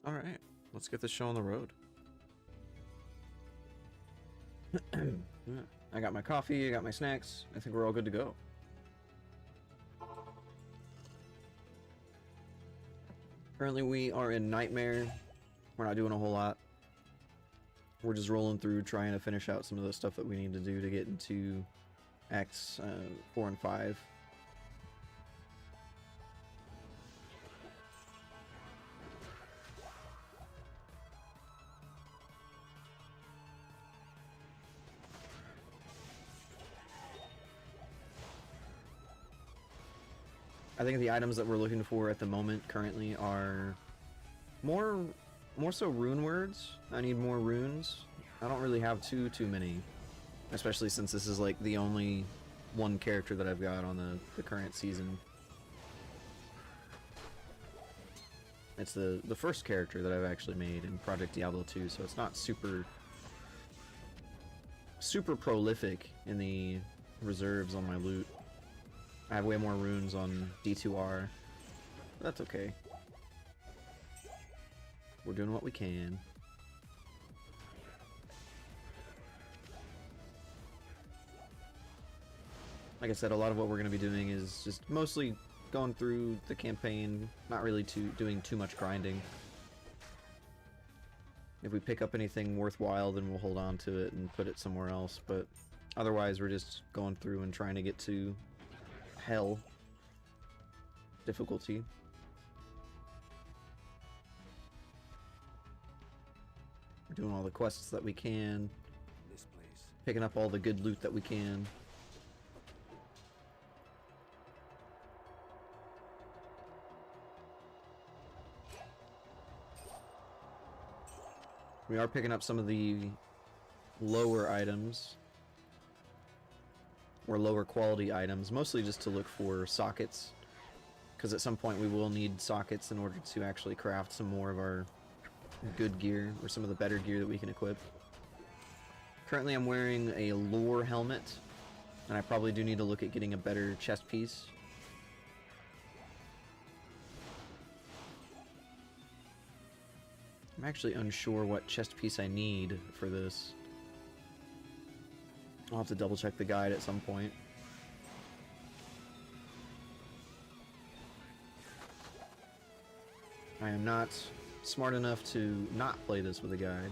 Alright, let's get this show on the road. Yeah, I got my coffee, I got my snacks. I think we're all good to go. Currently we are in Nightmare. We're not doing a whole lot. We're just rolling through trying to finish out some of the stuff that we need to do to get into Acts 4 and 5. I think the items that we're looking for at the moment currently are more so rune words. I need more runes. I don't really have too many, especially since this is like the only one character that I've got on the current season. It's the first character that I've actually made in Project Diablo 2, so it's not super prolific in the reserves on my loot. I have way more runes on D2R. But that's okay. We're doing what we can. Like I said, a lot of what we're going to be doing is just mostly going through the campaign, not really doing too much grinding. If we pick up anything worthwhile, then we'll hold on to it and put it somewhere else, but otherwise we're just going through and trying to get to hell difficulty. We're doing all the quests that we can, picking up all the good loot that we can. We are picking up some of the lower items, or lower quality items, mostly just to look for sockets, because at some point we will need sockets in order to actually craft some more of our good gear, or some of the better gear that we can equip. Currently I'm wearing a lore helmet, and I probably do need to look at getting a better chest piece. I'm actually unsure what chest piece I need for this. I'll have to double check the guide at some point. I am not smart enough to not play this with a guide.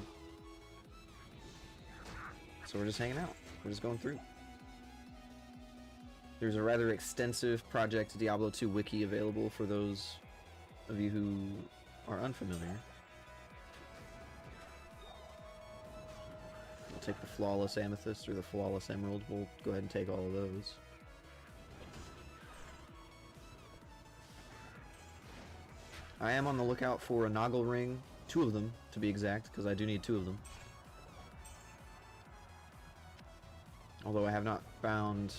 So we're just hanging out. We're just going through. There's a rather extensive Project Diablo 2 wiki available for those of you who are unfamiliar. We'll take the Flawless Amethyst or the Flawless Emerald. We'll go ahead and take all of those. I am on the lookout for a Noggle Ring. 2 of them, to be exact, because I do need 2 of them. Although I have not found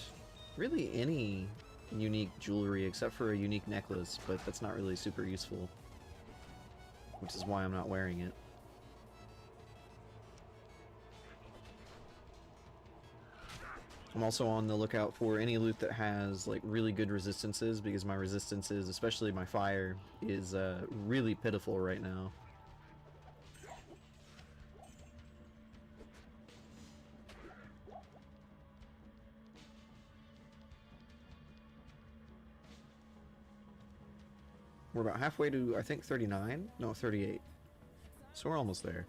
really any unique jewelry except for a unique necklace, but that's not really super useful, which is why I'm not wearing it. I'm also on the lookout for any loot that has like really good resistances, because my resistances, especially my fire, is really pitiful right now. We're about halfway to, I think, 39? No, 38. So we're almost there.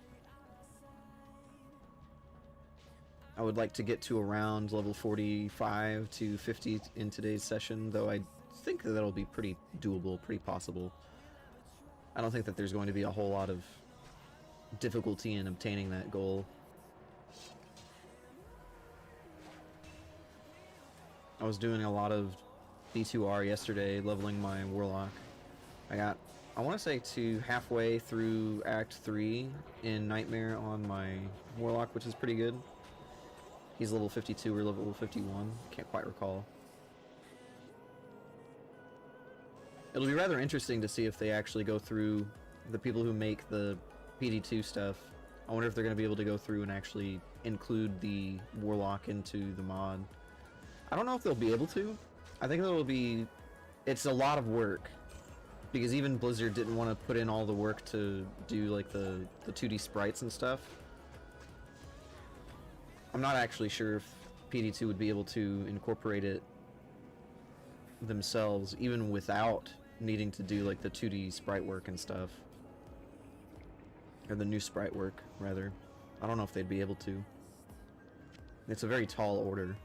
I would like to get to around level 45 to 50 in today's session, though I think that that'll be pretty doable, pretty possible. I don't think that there's going to be a whole lot of difficulty in obtaining that goal. I was doing a lot of D2R yesterday, leveling my Warlock. I want to say to halfway through Act 3 in Nightmare on my Warlock, which is pretty good. He's level 52 or level 51, can't quite recall. It'll be rather interesting to see if they actually go through, the people who make the PD2 stuff. I wonder if they're going to be able to go through and actually include the Warlock into the mod. I don't know if they'll be able to. I think it'll be... It's a lot of work Because even Blizzard didn't want to put in all the work to do like the 2D sprites and stuff. I'm not actually sure if PD2 would be able to incorporate it themselves, even without needing to do like the 2D sprite work and stuff. Or the new sprite work, rather. I don't know if they'd be able to. It's a very tall order.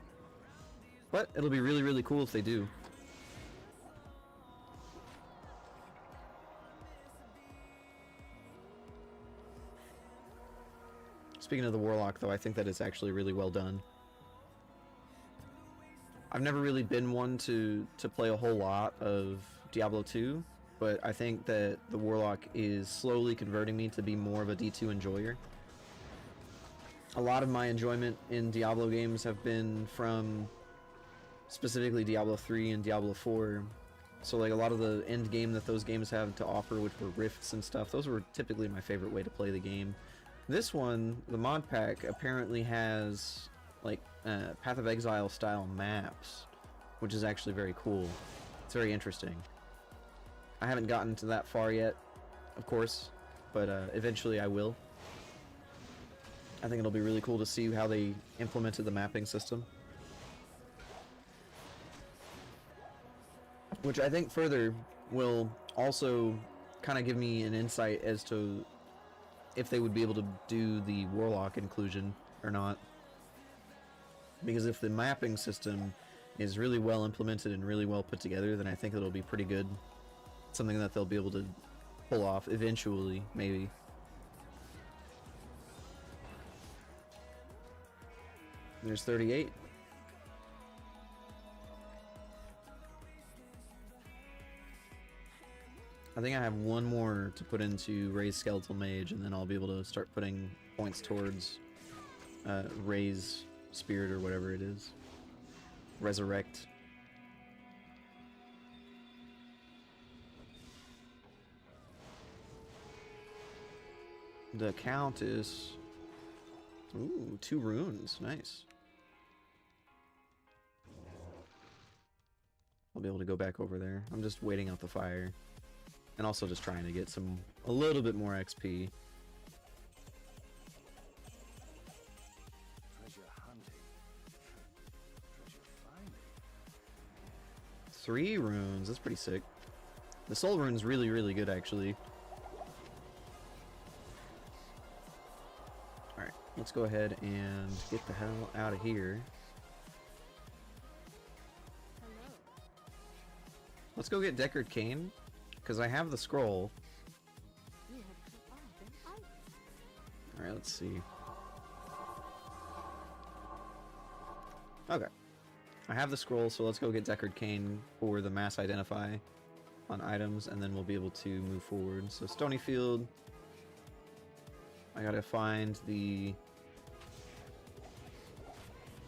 But it'll be really, really cool if they do. Speaking of the Warlock, though, I think that it's actually really well done. I've never really been one to play a whole lot of Diablo 2, but I think that the Warlock is slowly converting me to be more of a D2 enjoyer. A lot of my enjoyment in Diablo games have been from specifically Diablo 3 and Diablo 4. So like a lot of the end game that those games have to offer, which were rifts and stuff, those were typically my favorite way to play the game. This one, the mod pack, apparently has like Path of Exile style maps, which is actually very cool. It's very interesting. I haven't gotten to that far yet, of course, but eventually I will. I think it'll be really cool to see how they implemented the mapping system. Which I think further will also kind of give me an insight as to if they would be able to do the Warlock inclusion or not. Because if the mapping system is really well implemented and really well put together, then I think it'll be pretty good. Something that they'll be able to pull off eventually, maybe. There's 38. I think I have one more to put into Raise Skeletal Mage, and then I'll be able to start putting points towards Raise Spirit or whatever it is. Resurrect. The count is... Ooh, 2 runes. Nice. I'll be able to go back over there. I'm just waiting out the fire. And also just trying to get a little bit more XP. Treasure hunting. Treasure finding. 3 runes. That's pretty sick. The soul rune's really, really good, actually. Alright, let's go ahead and get the hell out of here. Let's go get Deckard Cain, because I have the scroll. Alright, let's see. Okay. I have the scroll, so let's go get Deckard Cain for the mass identify on items, and then we'll be able to move forward. So Stonyfield. I gotta find the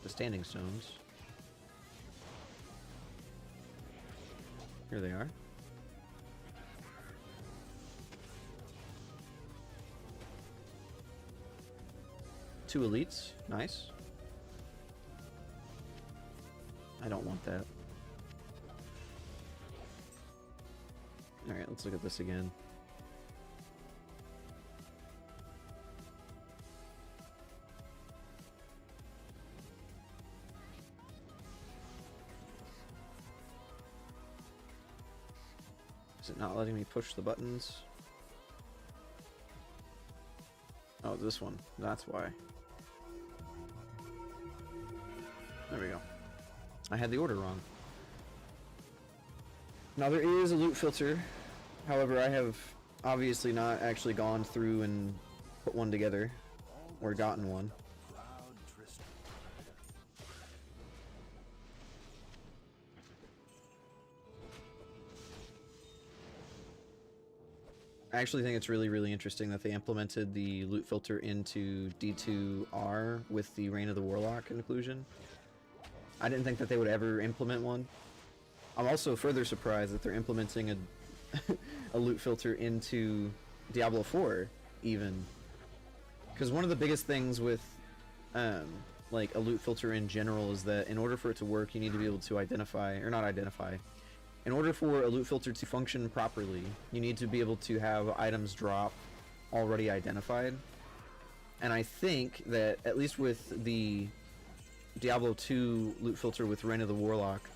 standing stones. Here they are. Two elites. Nice. I don't want that. Alright, let's look at this again. Is it not letting me push the buttons? Oh, this one. That's why. There we go. I had the order wrong. Now there is a loot filter. However, I have obviously not actually gone through and put one together or gotten one. I actually think it's really, really interesting that they implemented the loot filter into D2R with the Reign of the Warlock inclusion. I didn't think that they would ever implement one. I'm also further surprised that they're implementing a loot filter into Diablo 4, even. Because one of the biggest things with like a loot filter in general is that in order for it to work, you need to be able to identify, or not identify, In order for a loot filter to function properly, you need to be able to have items drop already identified. And I think that, at least with the Diablo 2 loot filter with Reign of the Warlock,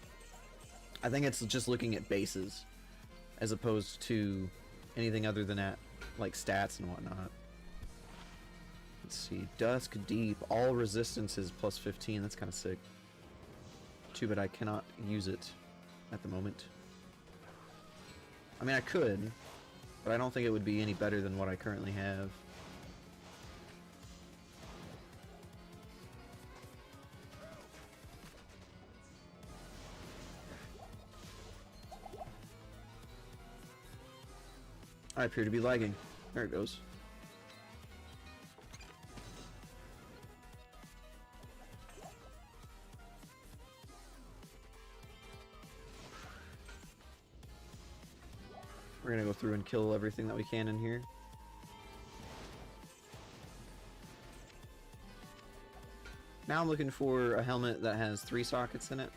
I think it's just looking at bases, as opposed to anything other than at, like, stats and whatnot. Let's see, Dusk Deep, all resistances plus 15, that's kind of sick. Too bad I cannot use it at the moment. I mean, I could, but I don't think it would be any better than what I currently have. I appear to be lagging. There it goes. We're gonna go through and kill everything that we can in here. Now I'm looking for a helmet that has 3 sockets in it,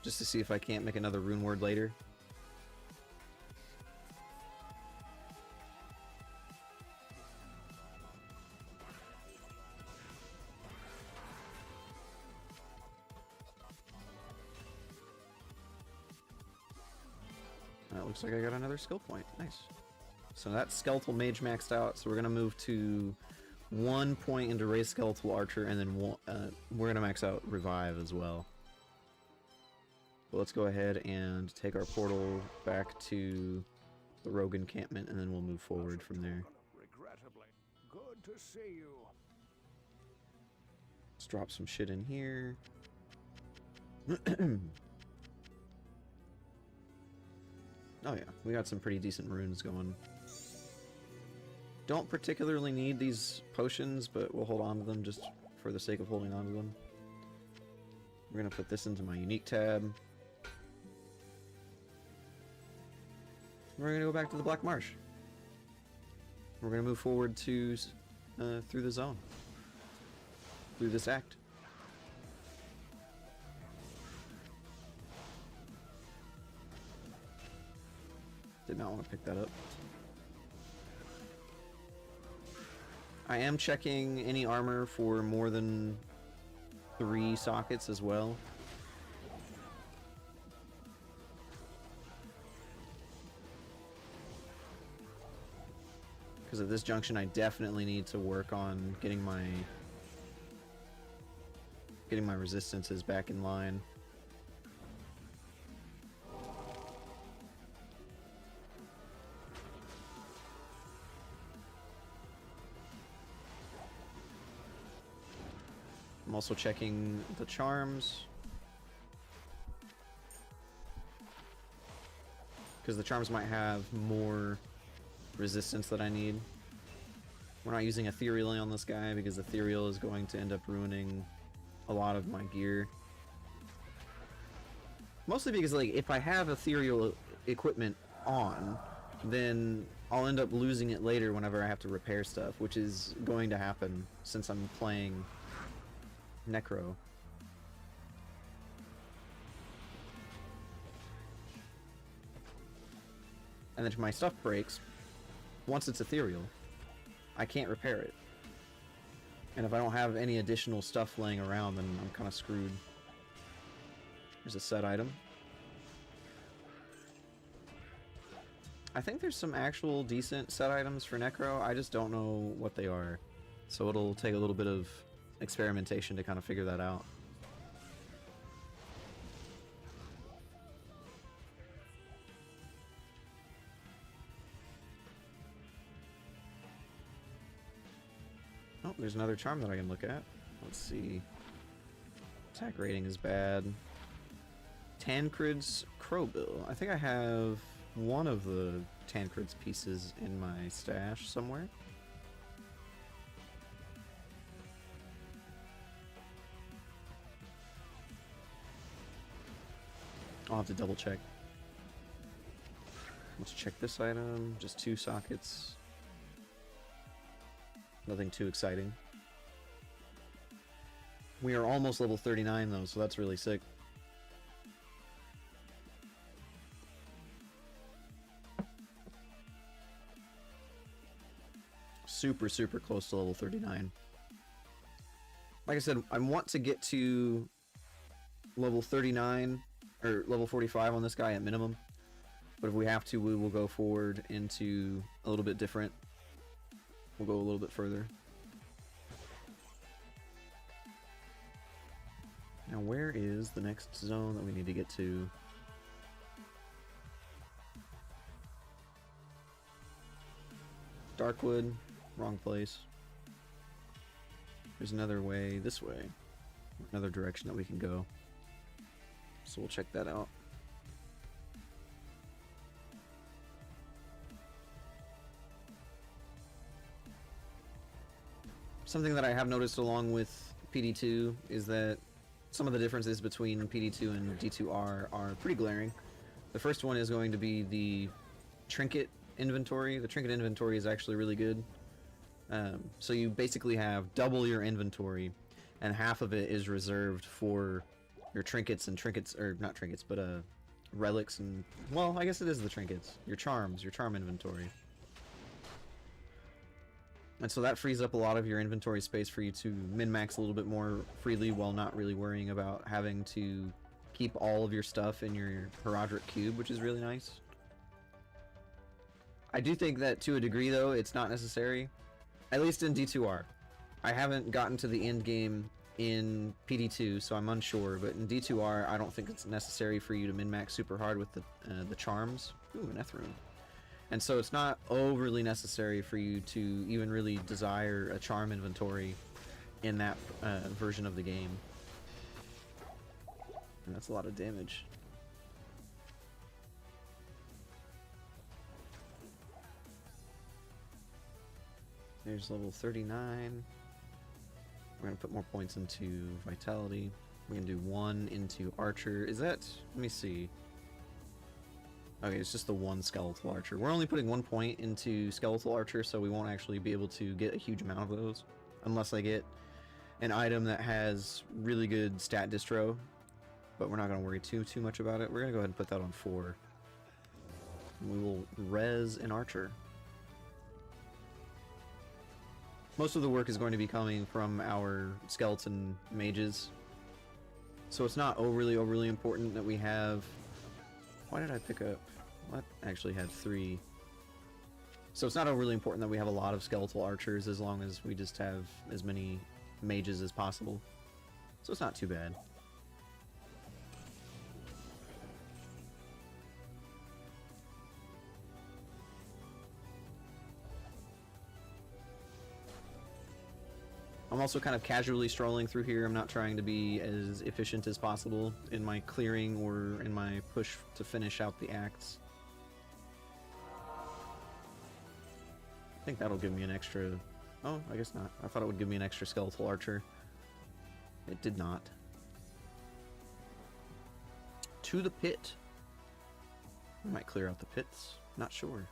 just to see if I can't make another rune word later. Looks like I got another skill point. Nice. So that skeletal mage maxed out, so we're gonna move to 1 point into raise skeletal archer, and then we're gonna max out revive as well. But let's go ahead and take our portal back to the rogue encampment, and then we'll move forward from there. Regrettably. Good to see you. Let's drop some shit in here. Oh yeah, we got some pretty decent runes going. Don't particularly need these potions, but we'll hold on to them just for the sake of holding on to them. We're gonna put this into my unique tab. We're gonna go back to the Black Marsh. We're gonna move forward to through the zone, through this act. Did not want to pick that up. I am checking any armor for more than 3 sockets as well. Because at this junction I definitely need to work on getting my resistances back in line. I'm also checking the charms, because the charms might have more resistance that I need. We're not using ethereal on this guy because ethereal is going to end up ruining a lot of my gear. Mostly because, like, if I have ethereal equipment on, then I'll end up losing it later whenever I have to repair stuff, which is going to happen since I'm playing Necro. And then if my stuff breaks, once it's ethereal, I can't repair it. And if I don't have any additional stuff laying around, then I'm kind of screwed. There's a set item. I think there's some actual decent set items for Necro, I just don't know what they are. So it'll take a little bit of experimentation to kind of figure that out. Oh, there's another charm that I can look at. Let's see. Attack rating is bad. Tancred's Crowbill. I think I have one of the Tancred's pieces in my stash somewhere. I'll have to double check. Let's check this item. Just 2 sockets. Nothing too exciting. We are almost level 39 though, so that's really sick. super, super close to level 39. Like I said, I want to get to level 39, or level 45 on this guy at minimum. But if we have to, we will go forward into a little bit different. We'll go a little bit further. Now, where is the next zone that we need to get to? Darkwood, wrong place. There's another way this way, another direction that we can go. So we'll check that out. Something that I have noticed along with PD2 is that some of the differences between PD2 and D2R are pretty glaring. The first one is going to be the trinket inventory. The trinket inventory is actually really good. So you basically have double your inventory, and half of it is reserved for your trinkets, or not trinkets, but relics and, well, I guess it is the trinkets. Your charms, your charm inventory. And so that frees up a lot of your inventory space for you to min-max a little bit more freely while not really worrying about having to keep all of your stuff in your Herodric cube, which is really nice. I do think that to a degree, though, it's not necessary. At least in D2R. I haven't gotten to the end game in PD2, so I'm unsure, but in D2R, I don't think it's necessary for you to min-max super hard with the charms. Ooh, an F-rune. And so it's not overly necessary for you to even really desire a charm inventory in that version of the game. And that's a lot of damage. There's level 39. We're gonna put more points into Vitality. We're gonna do 1 into Archer. Is that... let me see. Okay, it's just the 1 Skeletal Archer. We're only putting 1 point into Skeletal Archer, so we won't actually be able to get a huge amount of those. Unless I get an item that has really good stat distro. But we're not gonna worry too much about it. We're gonna go ahead and put that on 4. And we will res an Archer. Most of the work is going to be coming from our skeleton mages. So it's not overly important that we have... why did I pick up... what? I actually had 3. So it's not overly important that we have a lot of skeletal archers as long as we just have as many mages as possible. So it's not too bad. I'm also kind of casually strolling through here. I'm not trying to be as efficient as possible in my clearing or in my push to finish out the acts. I think that'll give me an extra... oh, I guess not. I thought it would give me an extra skeletal archer. It did not. To the pit. I might clear out the pits. Not sure.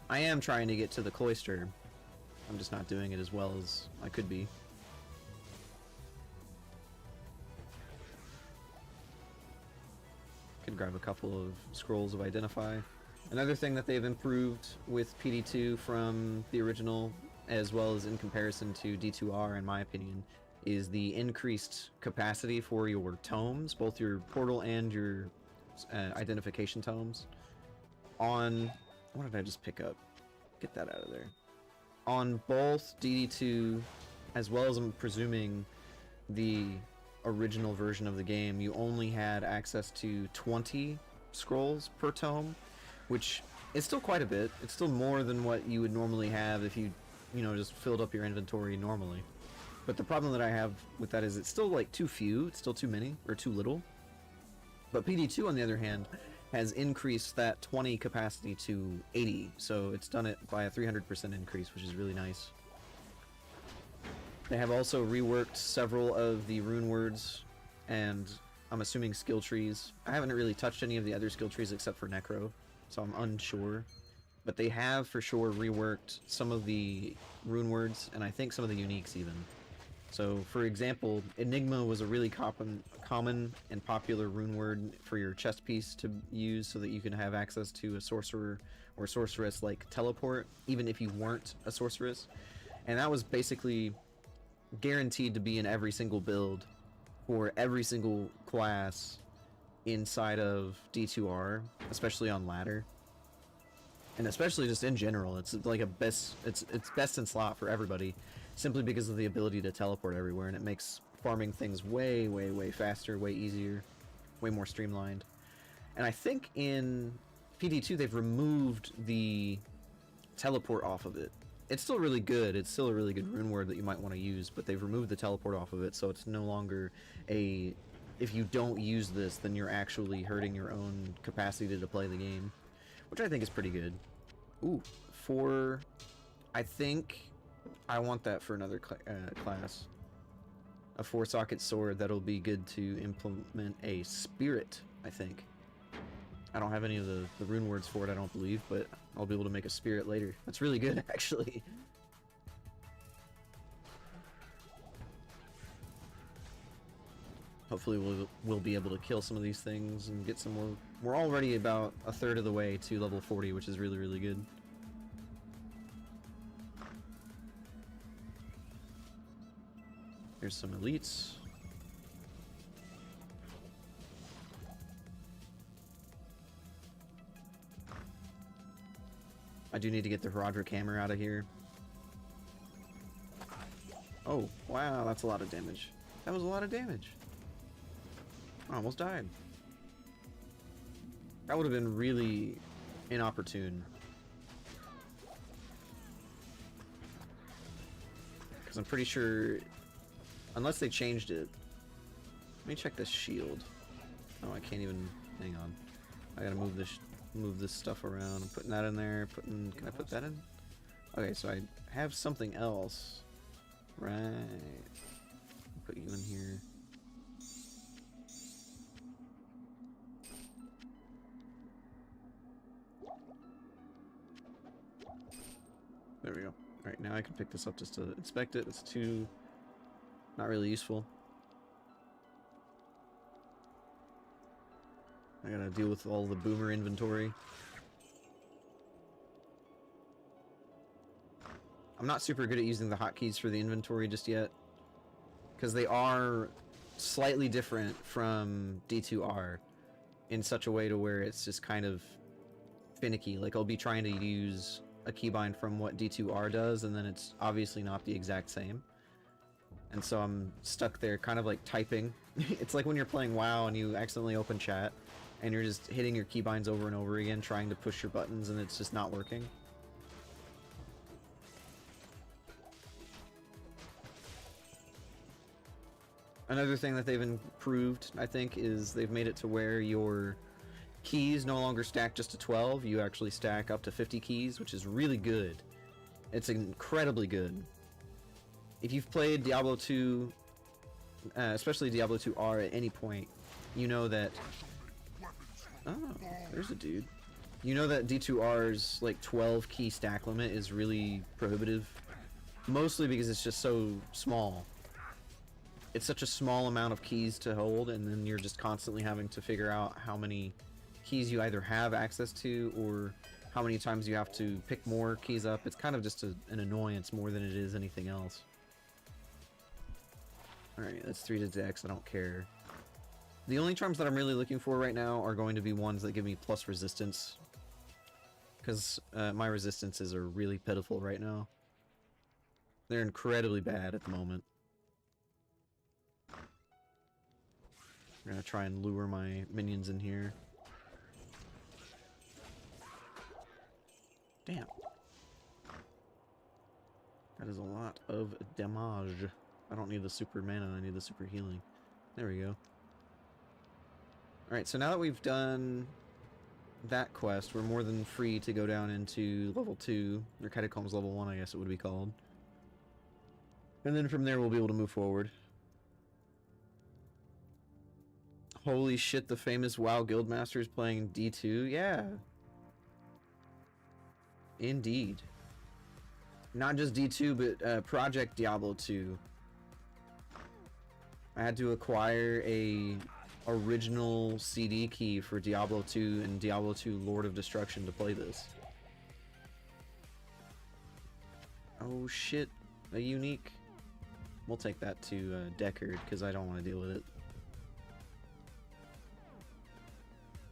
I am trying to get to the cloister. I'm just not doing it as well as I could be. Could grab a couple of scrolls of Identify. Another thing that they've improved with PD2 from the original, as well as in comparison to D2R, in my opinion, is the increased capacity for your tomes, both your portal and your identification tomes. On... what did I just pick up? Get that out of there. On both DD2, as well as I'm presuming the original version of the game, you only had access to 20 scrolls per tome, which is still quite a bit. It's still more than what you would normally have if you know, just filled up your inventory normally. But the problem that I have with that is it's still like too few, it's still too many, or too little. But PD2, on the other hand, has increased that 20 capacity to 80, so it's done it by a 300% increase, which is really nice. They have also reworked several of the rune words, and I'm assuming skill trees. I haven't really touched any of the other skill trees except for Necro, so I'm unsure. But they have for sure reworked some of the rune words, and I think some of the uniques even. So, for example, Enigma was a really common and popular rune word for your chest piece to use so that you can have access to a sorcerer or sorceress like teleport, even if you weren't a sorceress. And that was basically guaranteed to be in every single build for every single class inside of D2R, especially on ladder. And especially just in general, it's like it's best in slot for everybody, simply because of the ability to teleport everywhere, and it makes farming things way, way, way faster, way easier, way more streamlined. And I think in PD2 they've removed the teleport off of it. It's still really good, it's still a really good rune word that you might want to use, but they've removed the teleport off of it, so it's no longer a, if you don't use this, then you're actually hurting your own capacity to play the game, which I think is pretty good. Ooh, I think I want that for another class. A 4-socket sword that'll be good to implement a spirit, I think. I don't have any of the rune words for it, I don't believe, but I'll be able to make a spirit later. That's really good, actually. Hopefully we'll be able to kill some of these things and get some more. We're already about a third of the way to level 40, which is really, really good. Here's some elites. I do need to get the Herodric Hammer out of here. Oh, wow, that's a lot of damage. That was a lot of damage. I almost died. That would have been really inopportune. Because I'm pretty sure, unless they changed it. Let me check this shield. Oh, I can't even, hang on. I gotta move this stuff around. I'm putting that in there. Can I put that in? Okay, so I have something else. Right. Put you in here. There we go. Alright, now I can pick this up just to inspect it. It's too... not really useful. I gotta deal with all the boomer inventory. I'm not super good at using the hotkeys for the inventory just yet, because they are slightly different from D2R in such a way to where it's just kind of finicky. Like, I'll be trying to use a keybind from what D2R does, and then it's obviously not the exact same. And so I'm stuck there kind of like typing. It's like when you're playing WoW and you accidentally open chat, and you're just hitting your keybinds over and over again, trying to push your buttons, and it's just not working. Another thing that they've improved, I think, is they've made it to where your keys no longer stack just to 12, you actually stack up to 50 keys, which is really good. It's incredibly good. If you've played Diablo 2, especially Diablo 2R at any point, you know that... Oh, there's a dude. You know that D2R's like 12 key stack limit is really prohibitive. Mostly because it's just so small. It's such a small amount of keys to hold, and then you're just constantly having to figure out how many keys you either have access to, or how many times you have to pick more keys up. It's kind of just an annoyance more than it is anything else. Alright, that's 3 to Dex, I don't care. The only charms that I'm really looking for right now are going to be ones that give me plus resistance. Because my resistances are really pitiful right now. They're incredibly bad at the moment. I'm gonna try and lure my minions in here. Damn. That is a lot of damage. I don't need the super mana, I need the super healing. There we go. Alright, so now that we've done that quest, we're more than free to go down into level 2, or Catacombs level 1, I guess it would be called. And then from there we'll be able to move forward. Holy shit, the famous WoW Guildmaster is playing D2? Yeah. Indeed. Not just D2, but Project Diablo 2. I had to acquire a original CD key for Diablo 2 and Diablo 2 Lord of Destruction to play this. Oh shit, a unique. We'll take that to Deckard because I don't want to deal with it.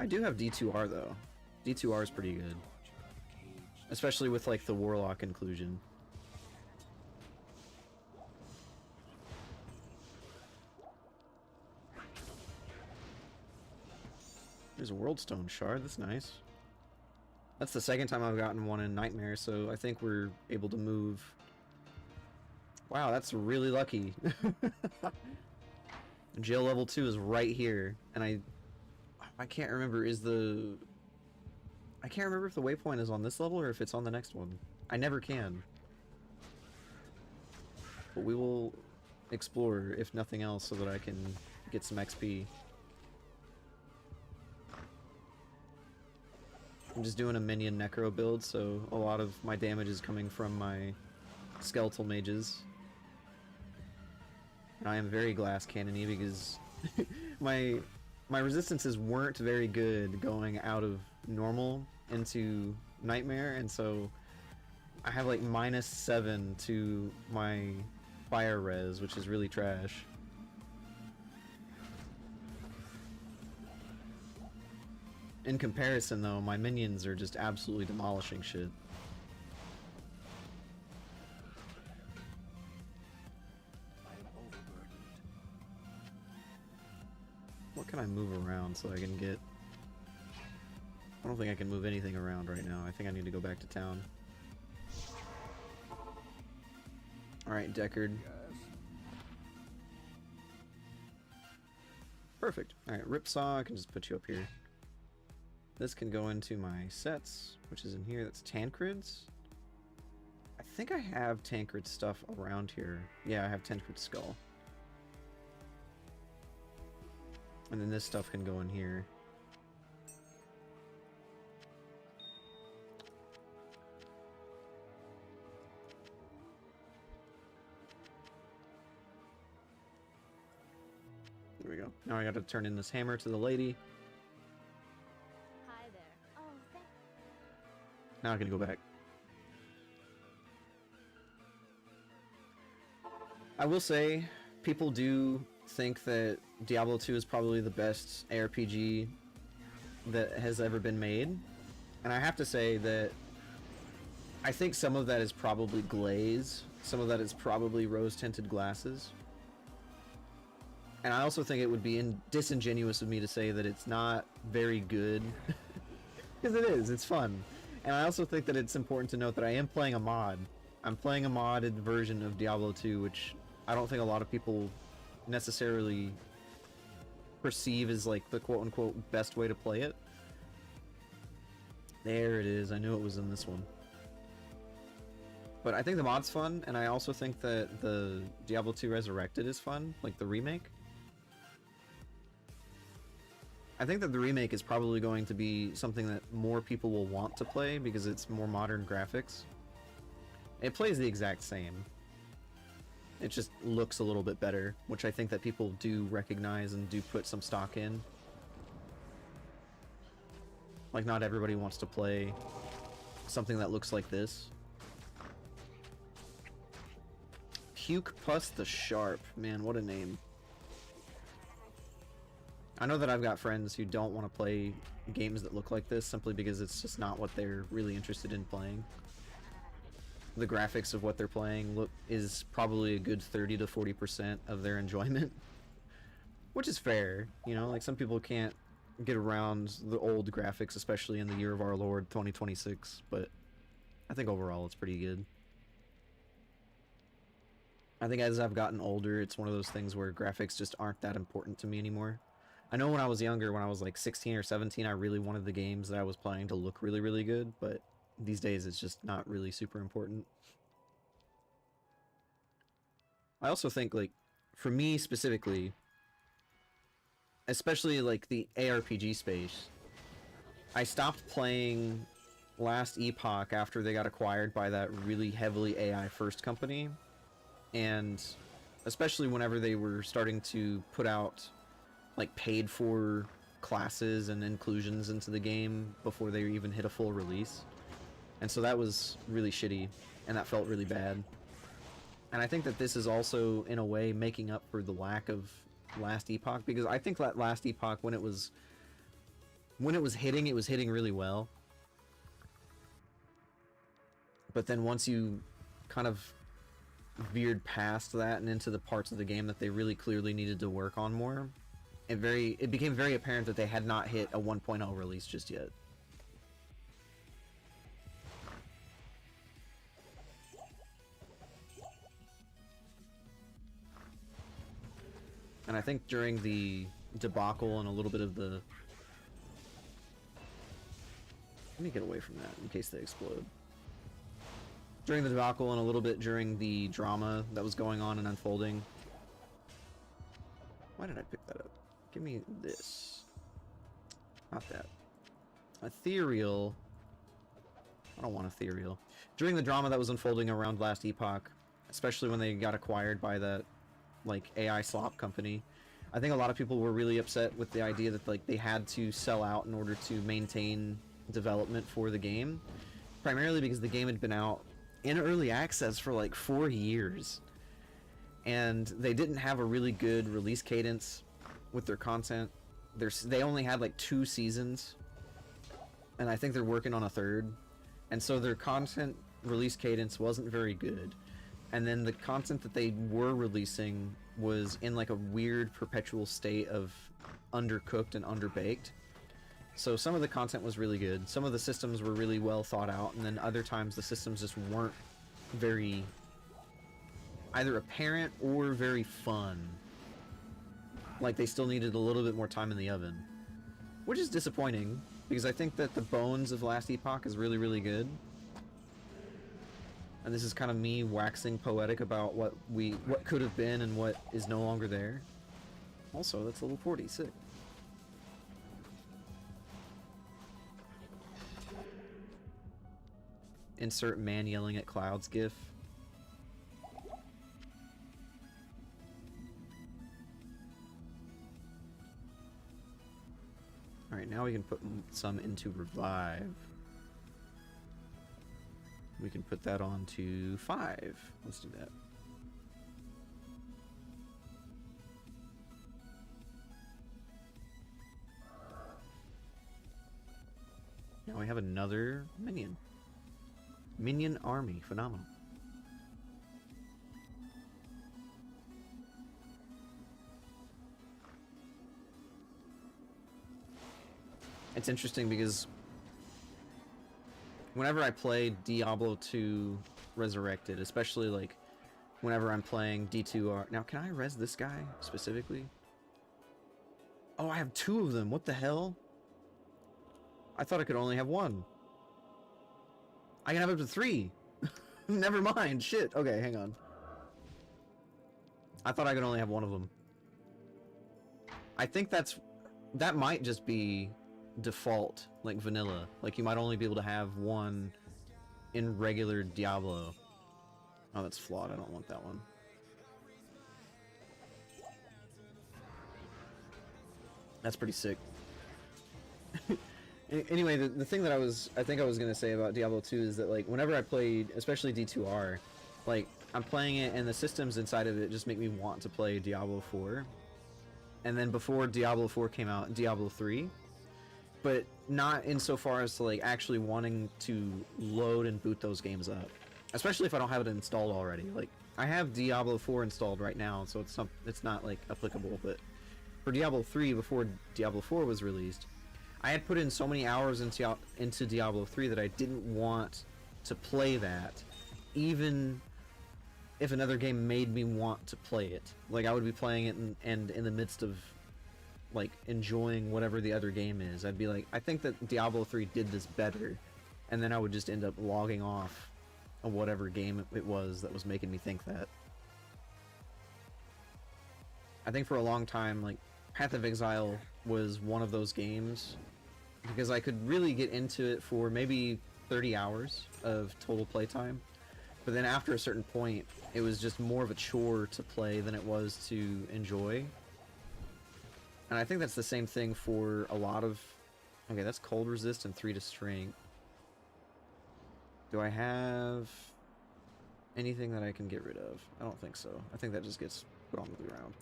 I do have D2R though. D2R is pretty good. Especially with like the Warlock inclusion. There's a World Stone Shard, that's nice. That's the second time I've gotten one in Nightmare, so I think we're able to move. Wow, that's really lucky. Jail level 2 is right here, and I can't remember, I can't remember if the waypoint is on this level or if it's on the next one. I never can. But we will explore, if nothing else, so that I can get some XP. I'm just doing a minion necro build, so a lot of my damage is coming from my skeletal mages. And I am very glass cannony because my resistances weren't very good going out of normal into nightmare, and so I have like -7 to my fire res, which is really trash. In comparison, though, my minions are just absolutely demolishing shit. What can I move around so I can get... I don't think I can move anything around right now. I think I need to go back to town. Alright, Deckard. Perfect. Alright, Ripsaw, I can just put you up here. This can go into my sets, which is in here. That's Tancred's. I think I have Tancred stuff around here. Yeah, I have Tancred Skull. And then this stuff can go in here. There we go. Now I gotta turn in this hammer to the lady. Hi there. Oh, thank. Now I can go back. I will say, people do think that Diablo 2 is probably the best ARPG that has ever been made. And I have to say that I think some of that is probably glaze. Some of that is probably rose-tinted glasses. And I also think it would be disingenuous of me to say that it's not very good. Because it is, it's fun. And I also think that it's important to note that I am playing a mod. I'm playing a modded version of Diablo 2, which I don't think a lot of people necessarily perceive as like the quote-unquote best way to play it. There it is, I knew it was in this one. But I think the mod's fun, and I also think that the Diablo 2 Resurrected is fun, like the remake. I think that the remake is probably going to be something that more people will want to play because it's more modern graphics. It plays the exact same. It just looks a little bit better, which I think that people do recognize and do put some stock in. Like, not everybody wants to play something that looks like this. Puke Puss the Sharp. Man, what a name. I know that I've got friends who don't want to play games that look like this simply because it's just not what they're really interested in playing. The graphics of what they're playing is probably a good 30 to 40% of their enjoyment. Which is fair, you know, like some people can't get around the old graphics, especially in the year of our Lord 2026, but I think overall it's pretty good. I think as I've gotten older, it's one of those things where graphics just aren't that important to me anymore. I know when I was younger, when I was like 16 or 17, I really wanted the games that I was playing to look really, really good, but these days it's just not really super important. I also think, like, for me specifically, especially like the ARPG space, I stopped playing Last Epoch after they got acquired by that really heavily AI first company, and especially whenever they were starting to put out like paid for classes and inclusions into the game before they even hit a full release. And so that was really shitty, and that felt really bad. And I think that this is also, in a way, making up for the lack of Last Epoch, because I think that Last Epoch, when it was hitting really well. But then once you kind of veered past that and into the parts of the game that they really clearly needed to work on more, it became very apparent that they had not hit a 1.0 release just yet. And I think during the debacle and a little bit of the... Let me get away from that in case they explode. During the debacle and a little bit during the drama that was going on and unfolding. Why did I pick that up? Give me this. Not that. Ethereal. I don't want ethereal. During the drama that was unfolding around Last Epoch, especially when they got acquired by that like AI slop company, I think a lot of people were really upset with the idea that like they had to sell out in order to maintain development for the game, primarily because the game had been out in early access for like 4 years, and they didn't have a really good release cadence with their content. They only had like 2 seasons, and I think they're working on a 3rd, and so their content release cadence wasn't very good. And then the content that they were releasing was in like a weird perpetual state of undercooked and underbaked. So some of the content was really good, some of the systems were really well thought out, and then other times the systems just weren't very either apparent or very fun. Like they still needed a little bit more time in the oven. Which is disappointing, because I think that the bones of Last Epoch is really, really good. And this is kind of me waxing poetic about what could have been and what is no longer there. Also, that's level 40, sick. Insert man yelling at clouds gif. Alright, now we can put some into revive. We can put that on to 5. Let's do that. Now we have another minion. Minion army, phenomenal. It's interesting because whenever I play Diablo 2 Resurrected, especially like whenever I'm playing D2R... Now, can I res this guy specifically? Oh, I have 2 of them. What the hell? I thought I could only have 1. I can have up to 3. Never mind. Shit. Okay, hang on. I thought I could only have 1 of them. I think that might just be default, like vanilla. Like you might only be able to have 1 in regular Diablo. Oh, that's flawed. I don't want that one. That's pretty sick. Anyway, the thing that I think I was gonna say about Diablo 2 is that like whenever I played, especially D2R, like I'm playing it and the systems inside of it just make me want to play Diablo 4. And then before Diablo 4 came out, Diablo 3. But not insofar as to like actually wanting to load and boot those games up. Especially if I don't have it installed already. Like I have Diablo 4 installed right now, so it's not like applicable, but for Diablo 3 before Diablo 4 was released, I had put in so many hours into Diablo 3 that I didn't want to play that, even if another game made me want to play it. Like I would be playing it and in the midst of like enjoying whatever the other game is, I'd be like, I think that Diablo 3 did this better, and then I would just end up logging off of whatever game it was that was making me think that. I think for a long time, like Path of Exile was one of those games because I could really get into it for maybe 30 hours of total playtime, But then after a certain point, it was just more of a chore to play than it was to enjoy. And I think that's the same thing for a lot of... Okay, that's cold resist and 3 to strength. Do I have anything that I can get rid of? I don't think so. I think that just gets put on the ground.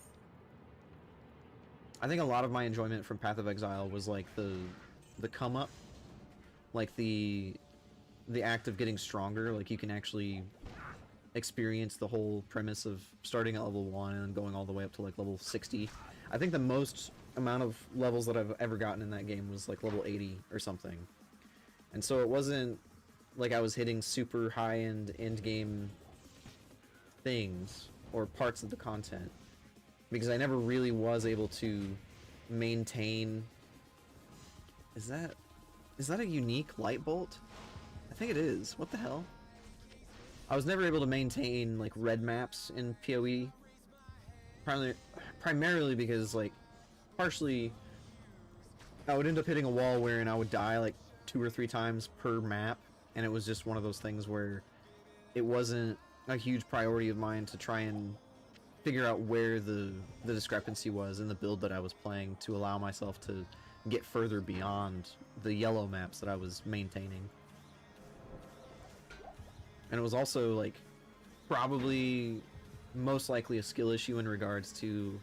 I think a lot of my enjoyment from Path of Exile was like the come up, like the act of getting stronger. Like you can actually experience the whole premise of starting at level 1 and going all the way up to like level 60. I think the most amount of levels that I've ever gotten in that game was like level 80 or something. And so it wasn't like I was hitting super high-end end game things or parts of the content, because I never really was able to maintain... Is that a unique light bolt? I think it is. What the hell? I was never able to maintain like red maps in PoE, primarily because like partially I would end up hitting a wall wherein I would die like 2 or 3 times per map, and it was just one of those things where it wasn't a huge priority of mine to try and figure out where the discrepancy was in the build that I was playing to allow myself to get further beyond the yellow maps that I was maintaining. And it was also like probably most likely a skill issue in regards to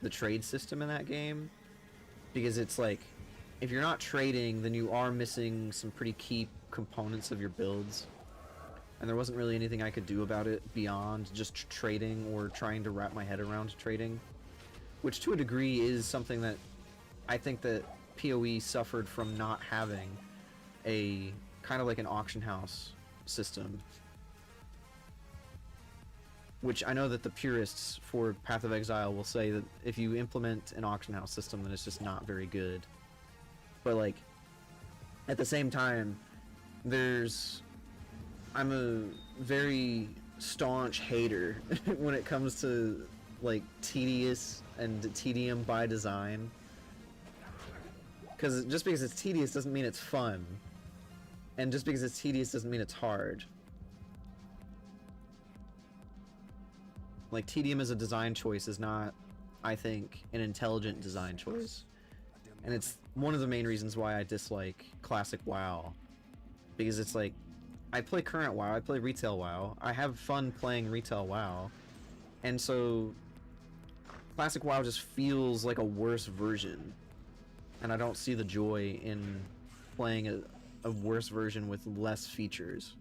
the trade system in that game, because it's like if you're not trading, then you are missing some pretty key components of your builds, and there wasn't really anything I could do about it beyond just trading or trying to wrap my head around trading, which to a degree is something that I think that PoE suffered from not having a kind of like an auction house system, which I know that the purists for Path of Exile will say that if you implement an auction house system, then it's just not very good. But like, at the same time, I'm a very staunch hater when it comes to like tedious and tedium by design. Because just because it's tedious doesn't mean it's fun. And just because it's tedious doesn't mean it's hard. Like, tedium as a design choice is not, I think, an intelligent design choice. And it's one of the main reasons why I dislike classic WoW. Because it's like, I play current WoW, I play retail WoW, I have fun playing retail WoW, and so classic WoW just feels like a worse version. And I don't see the joy in playing a worse version with less features.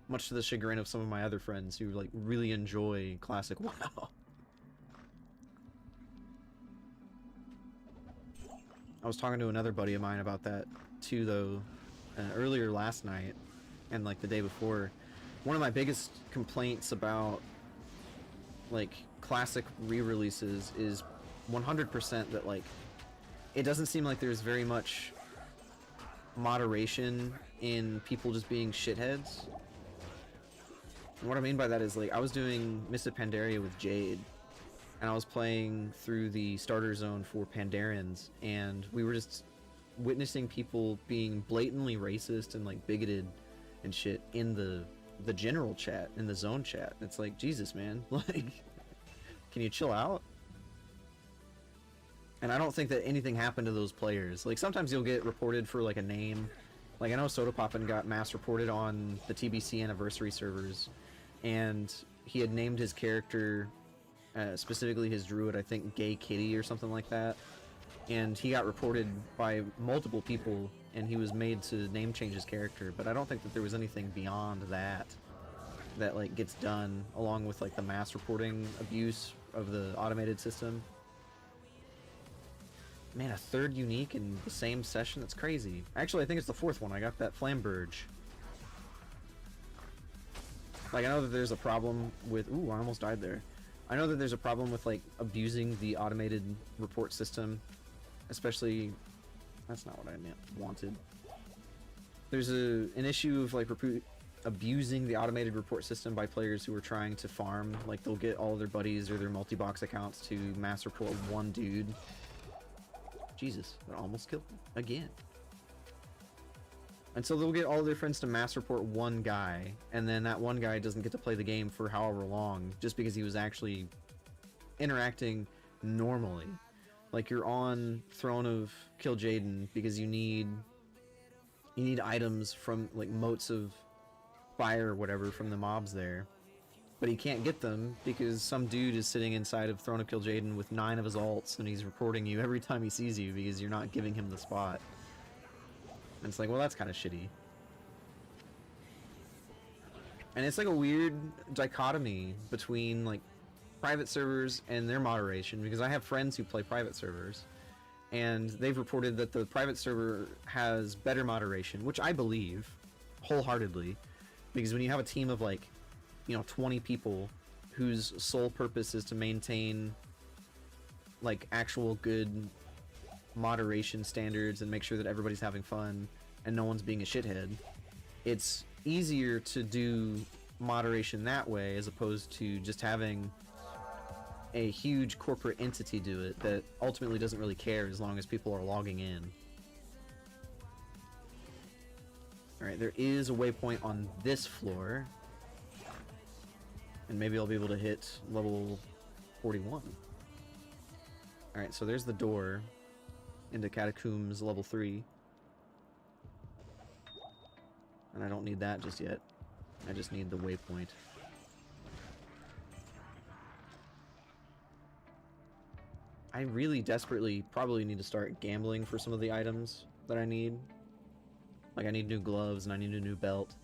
Much to the chagrin of some of my other friends who like really enjoy classic WoW. I was talking to another buddy of mine about that too, though, earlier last night and like the day before. One of my biggest complaints about like classic re-releases is 100% that like it doesn't seem like there's very much moderation in people just being shitheads. And what I mean by that is, like, I was doing Mists of Pandaria with Jade, and I was playing through the starter zone for Pandarians, and we were just witnessing people being blatantly racist and like bigoted and shit in the general chat, in the zone chat. It's like, Jesus, man, like, can you chill out? And I don't think that anything happened to those players. Like, sometimes you'll get reported for like a name. Like, I know Soda Poppin got mass reported on the TBC anniversary servers, and he had named his character, specifically his druid, I think Gay Kitty or something like that. And he got reported by multiple people, and he was made to name change his character. But I don't think that there was anything beyond that that like gets done, along with like the mass reporting abuse of the automated system. Man, a third unique in the same session? That's crazy. Actually, I think it's the fourth one. I got that Flamberge. Like, I know that there's a problem with... Ooh, I almost died there. I know that there's a problem with, like, abusing the automated report system. Especially... That's not what I wanted. There's an issue of, like, abusing the automated report system by players who are trying to farm. Like, they'll get all their buddies or their multi-box accounts to mass report one dude. Jesus, that almost killed me. Again. And so they'll get all their friends to mass report one guy, and then that one guy doesn't get to play the game for however long, just because he was actually interacting normally. Like, you're on Throne of Kill Jaden because you need items from, like, motes of fire or whatever from the mobs there. But he can't get them because some dude is sitting inside of Throne of Kill Jaden with 9 of his ults, and he's reporting you every time he sees you because you're not giving him the spot. And it's like, well, that's kind of shitty. And it's like a weird dichotomy between, like, private servers and their moderation, because I have friends who play private servers, and they've reported that the private server has better moderation, which I believe wholeheartedly, because when you have a team of, like, 20 people whose sole purpose is to maintain, like, actual good moderation standards and make sure that everybody's having fun and no one's being a shithead, it's easier to do moderation that way as opposed to just having a huge corporate entity do it that ultimately doesn't really care as long as people are logging in. Alright, there is a waypoint on this floor, and maybe I'll be able to hit level 41. Alright, so there's the door into Catacombs level 3. And I don't need that just yet. I just need the waypoint. I really desperately probably need to start gambling for some of the items that I need. Like, I need new gloves and I need a new belt.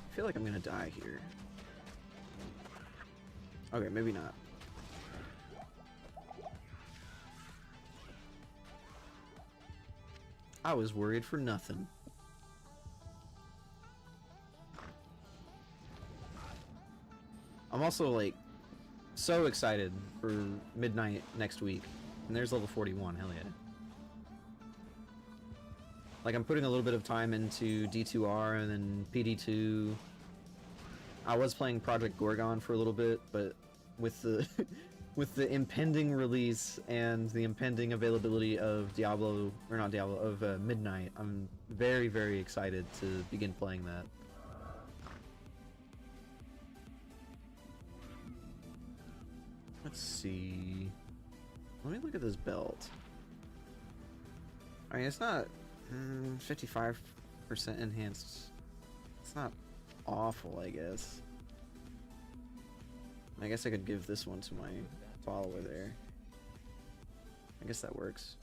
I feel like I'm gonna die here. Okay, maybe not. I was worried for nothing. I'm also, like, so excited for midnight next week. And there's level 41, hell yeah. Like, I'm putting a little bit of time into D2R and then PD2. I was playing Project Gorgon for a little bit, but with the with the impending release and the impending availability of Midnight, I'm very, very excited to begin playing that. Let's see. Let me look at this belt. I mean, it's not 55% enhanced. It's not awful, I guess. I guess I could give this one to my follower there. I guess that works.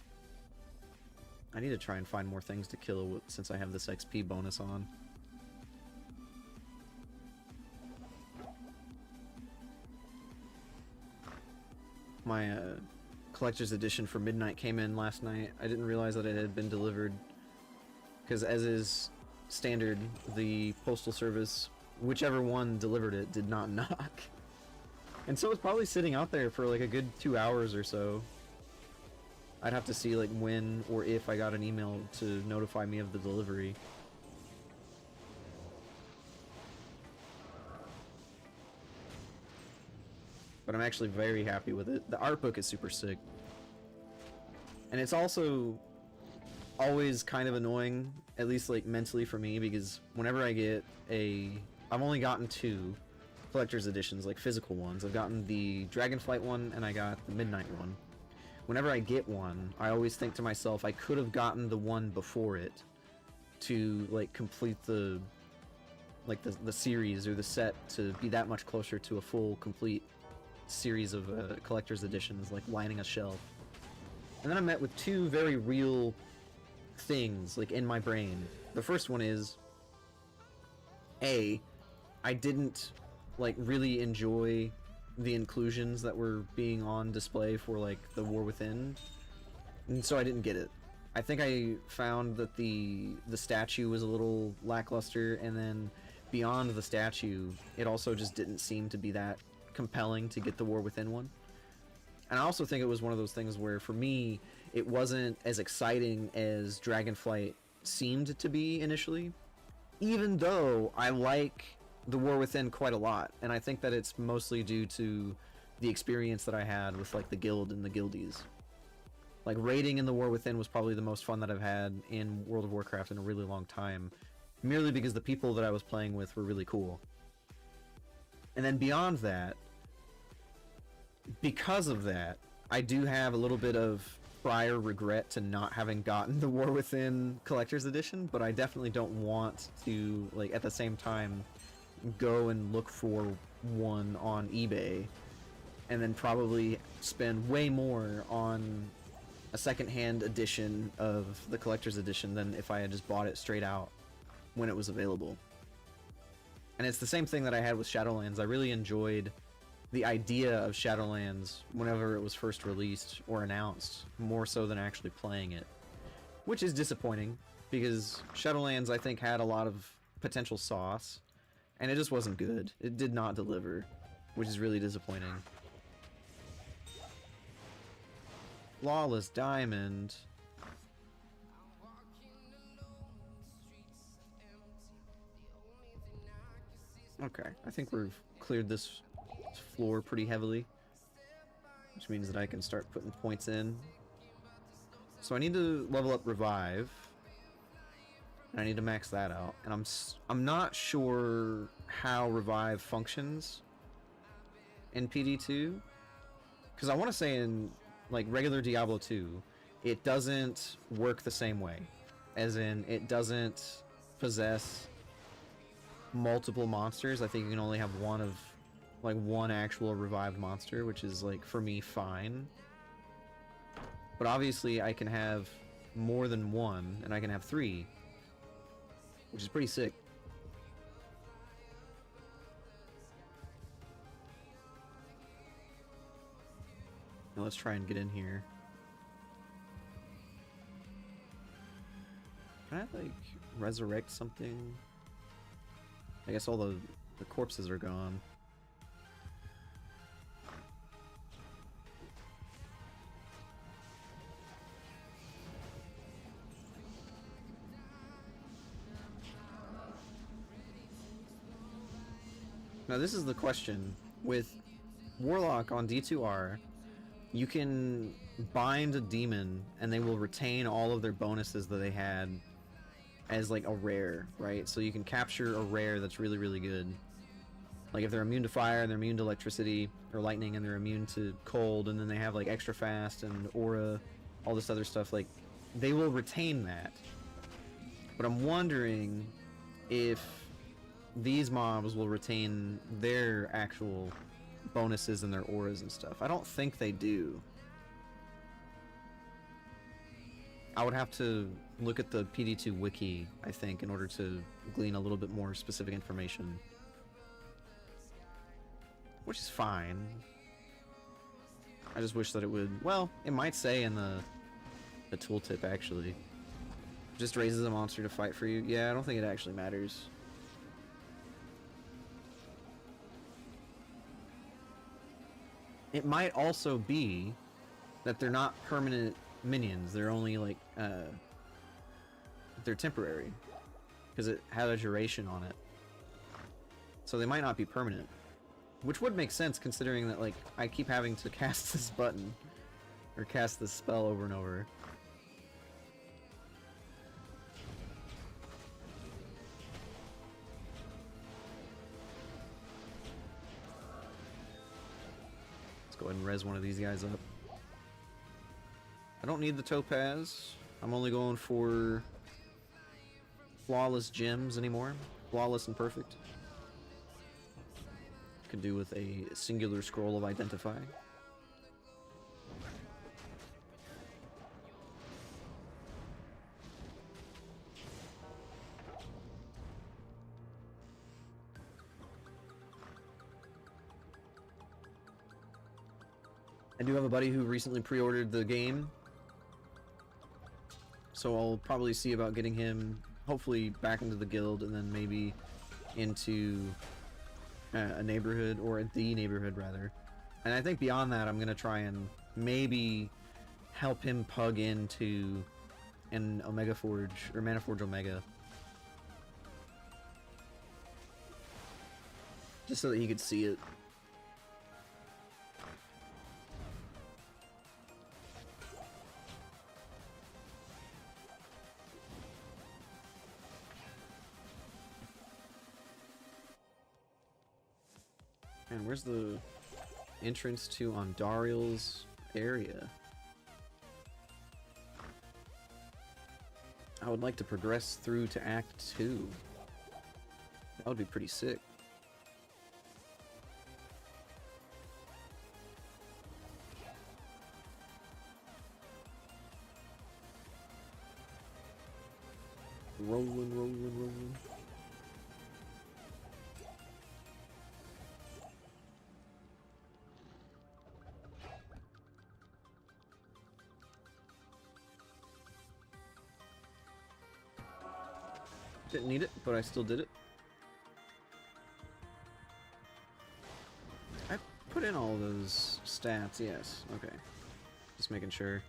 I need to try and find more things to kill since I have this XP bonus on. My collector's edition for Midnight came in last night. I didn't realize that it had been delivered, because as is standard, the postal service, whichever one delivered it, did not knock. And so it's probably sitting out there for like a good 2 hours or so. I'd have to see like when or if I got an email to notify me of the delivery. But I'm actually very happy with it. The art book is super sick. And it's also always kind of annoying, at least like mentally for me, because whenever I get I've only gotten 2 collector's editions, like physical ones. I've gotten the Dragonflight one and I got the Midnight one. Whenever I get one, I always think to myself, I could have gotten the one before it to like complete the series or the set to be that much closer to a full complete series of collector's editions, like lining a shelf. And then I'm met with 2 very real things like in my brain. The first one is I didn't like really enjoy the inclusions that were being on display for like the War Within, and so I didn't get it. I think I found that the statue was a little lackluster, and then beyond the statue, it also just didn't seem to be that compelling to get the War Within one. And I also think it was one of those things where, for me, it wasn't as exciting as Dragonflight seemed to be initially, even though I like the War Within quite a lot, and I think that it's mostly due to the experience that I had with like the guild and the guildies. Like raiding in the War Within was probably the most fun that I've had in World of Warcraft in a really long time, merely because the people that I was playing with were really cool. And then beyond that, because of that, I do have a little bit of prior regret to not having gotten the War Within Collector's Edition, but I definitely don't want to, like, at the same time, go and look for one on eBay, and then probably spend way more on a second-hand edition of the Collector's Edition than if I had just bought it straight out when it was available. And it's the same thing that I had with Shadowlands. I really enjoyed the idea of Shadowlands whenever it was first released or announced, more so than actually playing it. Which is disappointing, because Shadowlands, I think, had a lot of potential sauce, and it just wasn't good. It did not deliver, which is really disappointing. Flawless Diamond. Okay, I think we've cleared this floor pretty heavily, which means that I can start putting points in. So I need to level up Revive, and I need to max that out. And I'm not sure how Revive functions in PD2, because I want to say in like regular Diablo 2, it doesn't work the same way, as in it doesn't possess multiple monsters. I think you can only have one actual revived monster, which is, like, for me, fine. But obviously I can have more than one, and I can have 3, which is pretty sick. Now let's try and get in here. Can I, like, resurrect something? I guess all the corpses are gone. Now this is the question. With Warlock on D2R, you can bind a demon and they will retain all of their bonuses that they had as like a rare, right? So you can capture a rare that's really, really good. Like if they're immune to fire and they're immune to electricity or lightning and they're immune to cold, and then they have like extra fast and aura, all this other stuff, like they will retain that. But I'm wondering if these mobs will retain their actual bonuses and their auras and stuff. I don't think they do. I would have to look at the PD2 wiki, I think, in order to glean a little bit more specific information. Which is fine. I just wish that it would... Well, it might say in the tooltip, actually. Just raises a monster to fight for you. Yeah, I don't think it actually matters. It might also be that they're not permanent minions. They're only like they're temporary, because it had a duration on it, so they might not be permanent, which would make sense considering that, like, I keep having to cast this button or cast this spell over and over. Let's go ahead and res one of these guys up. I don't need the topaz. I'm only going for flawless gems anymore. Flawless and perfect. Could do with a singular scroll of identify. I do have a buddy who recently pre-ordered the game, so I'll probably see about getting him, hopefully, back into the guild, and then maybe into a neighborhood, or the neighborhood, rather. And I think beyond that, I'm going to try and maybe help him pug into and Omega Forge, or Mana Forge Omega. Just so that he could see it. And where's the entrance to Ondariel's area? I would like to progress through to Act 2. That would be pretty sick. Rolling, rolling, rolling. Didn't need it, but I still did it. I put in all those stats, yes. Okay. Just making sure.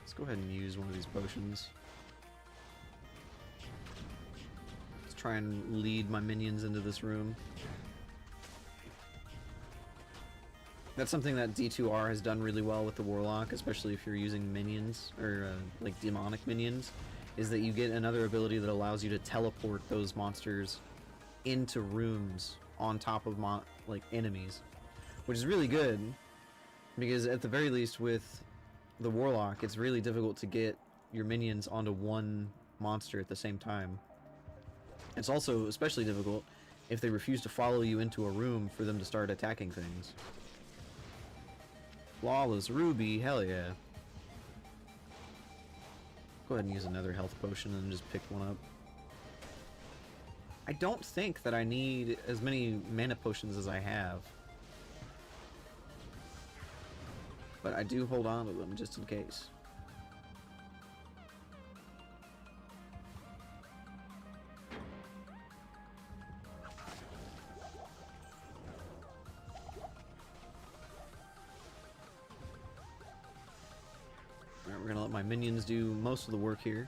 Let's go ahead and use one of these potions. Let's try and lead my minions into this room. That's something that D2R has done really well with the Warlock, especially if you're using minions, or like demonic minions, is that you get another ability that allows you to teleport those monsters into rooms on top of like enemies, which is really good, because at the very least with the Warlock, it's really difficult to get your minions onto one monster at the same time. It's also especially difficult if they refuse to follow you into a room for them to start attacking things. Flawless Ruby, hell yeah. Go ahead and use another health potion and just pick one up. I don't think that I need as many mana potions as I have. But I do hold on to them just in case. Alright, we're gonna let my minions do most of the work here.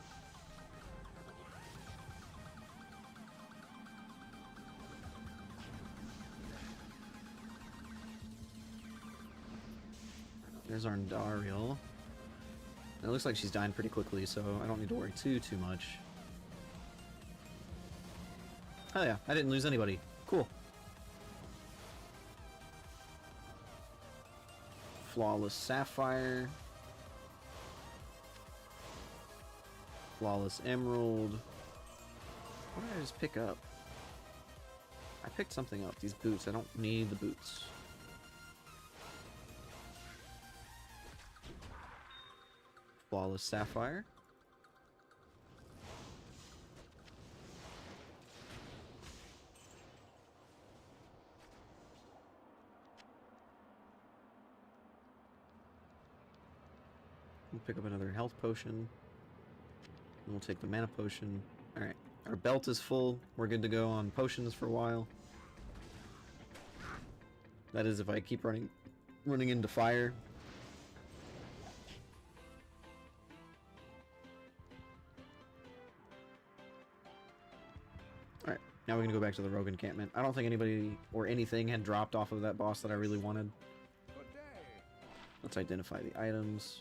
There's our Ondariel. It looks like she's dying pretty quickly, so I don't need to worry too much. Oh yeah, I didn't lose anybody. Cool. Flawless Sapphire. Flawless Emerald. What did I just pick up? I picked something up. These boots. I don't need the boots. Flawless Sapphire. We'll pick up another health potion. And we'll take the mana potion. Alright, our belt is full. We're good to go on potions for a while. That is if I keep running into fire. Alright, now we're gonna go back to the rogue encampment. I don't think anybody or anything had dropped off of that boss that I really wanted. Let's identify the items.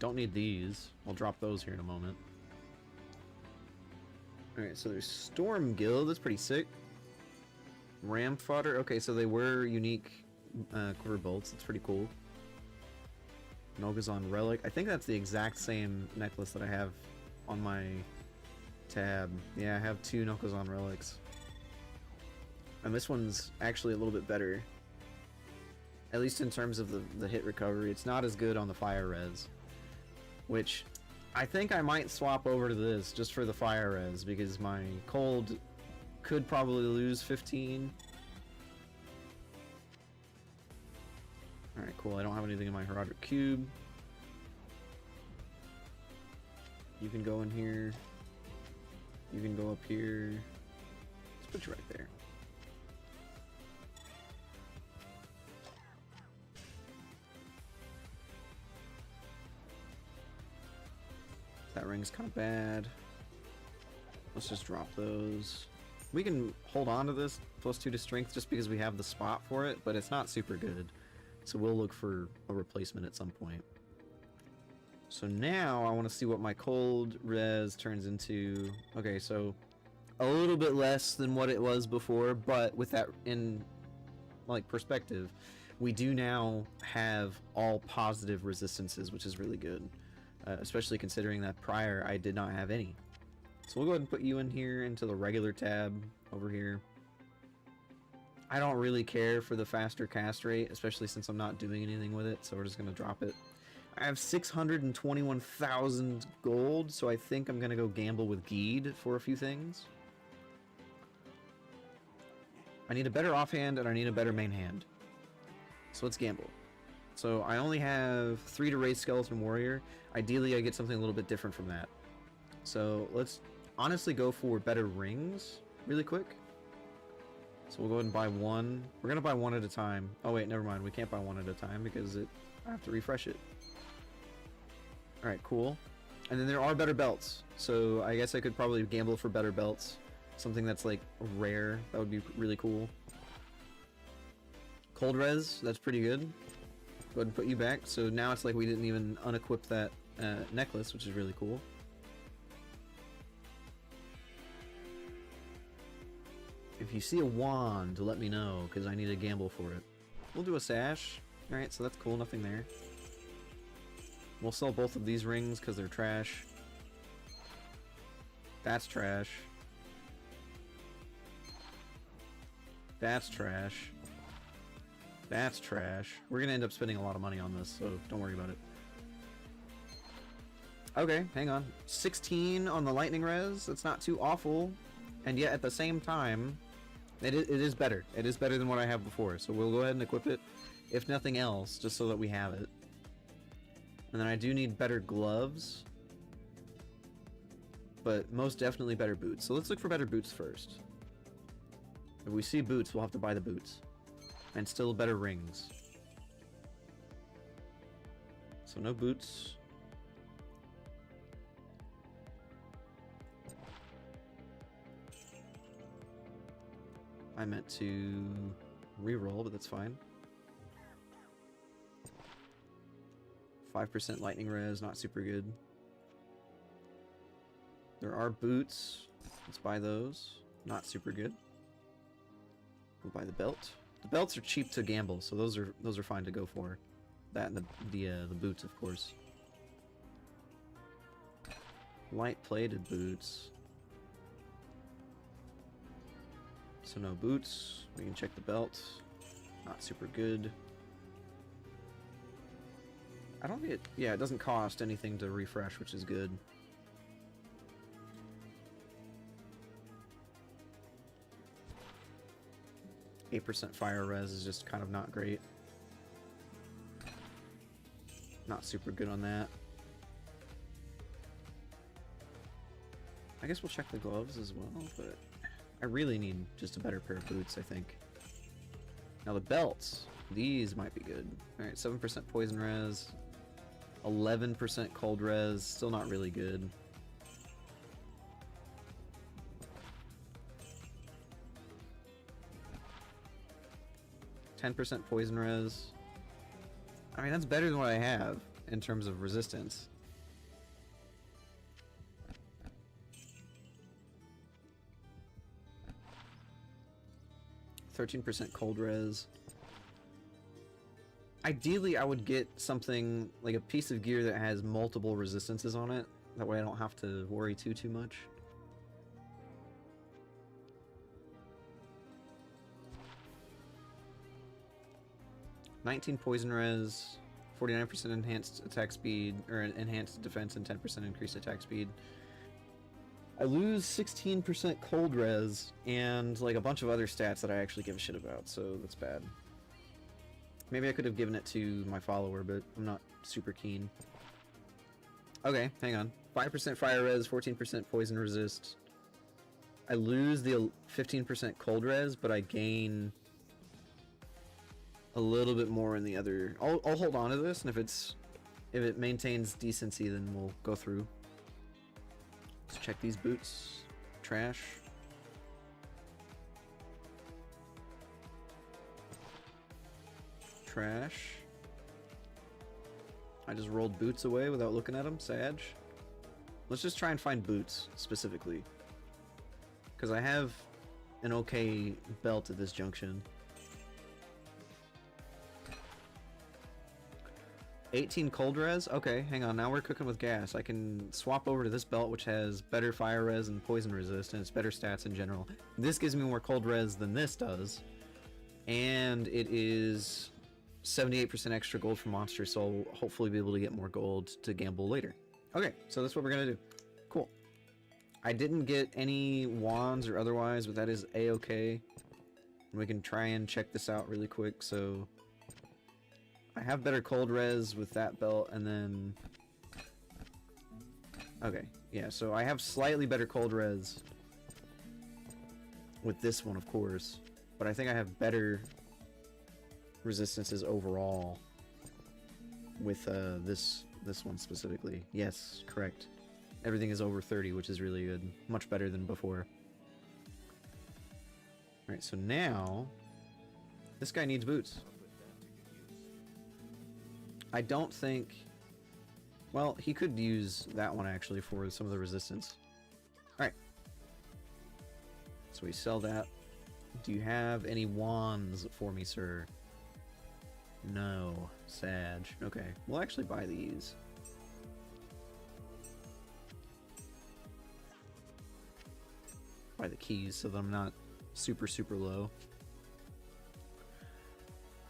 Don't need these. I'll drop those here in a moment. Alright, so there's Storm Guild. That's pretty sick. Ram Fodder. Okay, so they were unique quiver bolts. That's pretty cool. Nogazon Relic. I think that's the exact same necklace that I have on my tab. Yeah, I have 2 Nogazon Relics. And this one's actually a little bit better. At least in terms of the hit recovery. It's not as good on the fire res. Which, I think I might swap over to this just for the fire res, because my cold could probably lose 15. Alright, cool. I don't have anything in my Herodic Cube. You can go in here. You can go up here. Let's put you right there. ring's kind of bad. Let's just drop those. We can hold on to this +2 to strength just because we have the spot for it, but it's not super good. So we'll look for a replacement at some point. So now I want to see what my cold res turns into. Okay, so a little bit less than what it was before, but with that in like perspective, we do now have all positive resistances, which is really good, especially considering that prior I did not have any. So we'll go ahead and put you in here into the regular tab over here. I don't really care for the faster cast rate, especially since I'm not doing anything with it, so we're just going to drop it. I have 621,000 gold, so I think I'm going to go gamble with Geed for a few things. I need a better offhand and I need a better main hand. So let's gamble. So I only have 3 to raise Skeleton Warrior. Ideally I get something a little bit different from that. So let's honestly go for better rings really quick. So we'll go ahead and buy one. We're gonna buy one at a time. Oh wait, never mind. We can't buy one at a time because I have to refresh it. Alright, cool. And then there are better belts. So I guess I could probably gamble for better belts. Something that's like rare. That would be really cool. Cold res, that's pretty good. Go ahead and put you back. So now it's like we didn't even unequip that necklace, which is really cool. If you see a wand, let me know, because I need to gamble for it. We'll do a sash. Alright, so that's cool, nothing there. We'll sell both of these rings because they're trash. That's trash. That's trash. That's trash. We're gonna end up spending a lot of money on this, so don't worry about it. Okay, hang on. 16 on the lightning res. That's not too awful. And yet at the same time, it is better. It is better than what I have before. So we'll go ahead and equip it, if nothing else, just so that we have it. And then I do need better gloves. But most definitely better boots. So let's look for better boots first. If we see boots, we'll have to buy the boots. And still better rings. So no boots. I meant to reroll, but that's fine. 5% lightning res, not super good. There are boots. Let's buy those. Not super good. We'll buy the belt. The belts are cheap to gamble, so those are fine to go for. That and the boots, of course. Light plated boots. So no boots. We can check the belt. Not super good. I don't think it... Yeah, it doesn't cost anything to refresh, which is good. %, fire res is just kind of not great. Not super good on that. I guess we'll check the gloves as well, but I really need just a better pair of boots, I think. Now the belts, these might be good. Alright, 7% poison res, 11% cold res, still not really good. 10% poison res. I mean, that's better than what I have in terms of resistance. %, cold res. Ideally, I would get something like a piece of gear that has multiple resistances on it. That way I don't have to worry too much. 19 poison res, 49% enhanced attack speed, or enhanced defense, and 10% increased attack speed. I lose 16% cold res, and like a bunch of other stats that I actually give a shit about, so that's bad. Maybe I could have given it to my follower, but I'm not super keen. Okay, hang on. 5% fire res, 14% poison resist. I lose the 15% cold res, but I gain a little bit more in the other. I'll hold on to this, and if it maintains decency, then we'll go through. Let's check these boots. Trash. Trash. I just rolled boots away without looking at them. Sag. Let's just try and find boots, specifically. Because I have an okay belt at this junction. 18 cold res? Okay, hang on. Now we're cooking with gas. I can swap over to this belt, which has better fire res and poison resistance, better stats in general. This gives me more cold res than this does. And it is 78% extra gold for monsters, so I'll hopefully be able to get more gold to gamble later. Okay, so that's what we're gonna do. Cool. I didn't get any wands or otherwise, but that is a-okay. And we can try and check this out really quick. So I have better cold res with that belt, and then okay, yeah, so I have slightly better cold res with this one, of course, but I think I have better resistances overall with this one specifically. Yes, correct. Everything is over 30, which is really good. Much better than before. Alright, so now this guy needs boots. I don't think... Well, he could use that one actually for some of the resistance. Alright. So we sell that. Do you have any wands for me, sir? No. Sag. Okay. We'll actually buy these. Buy the keys so that I'm not super low.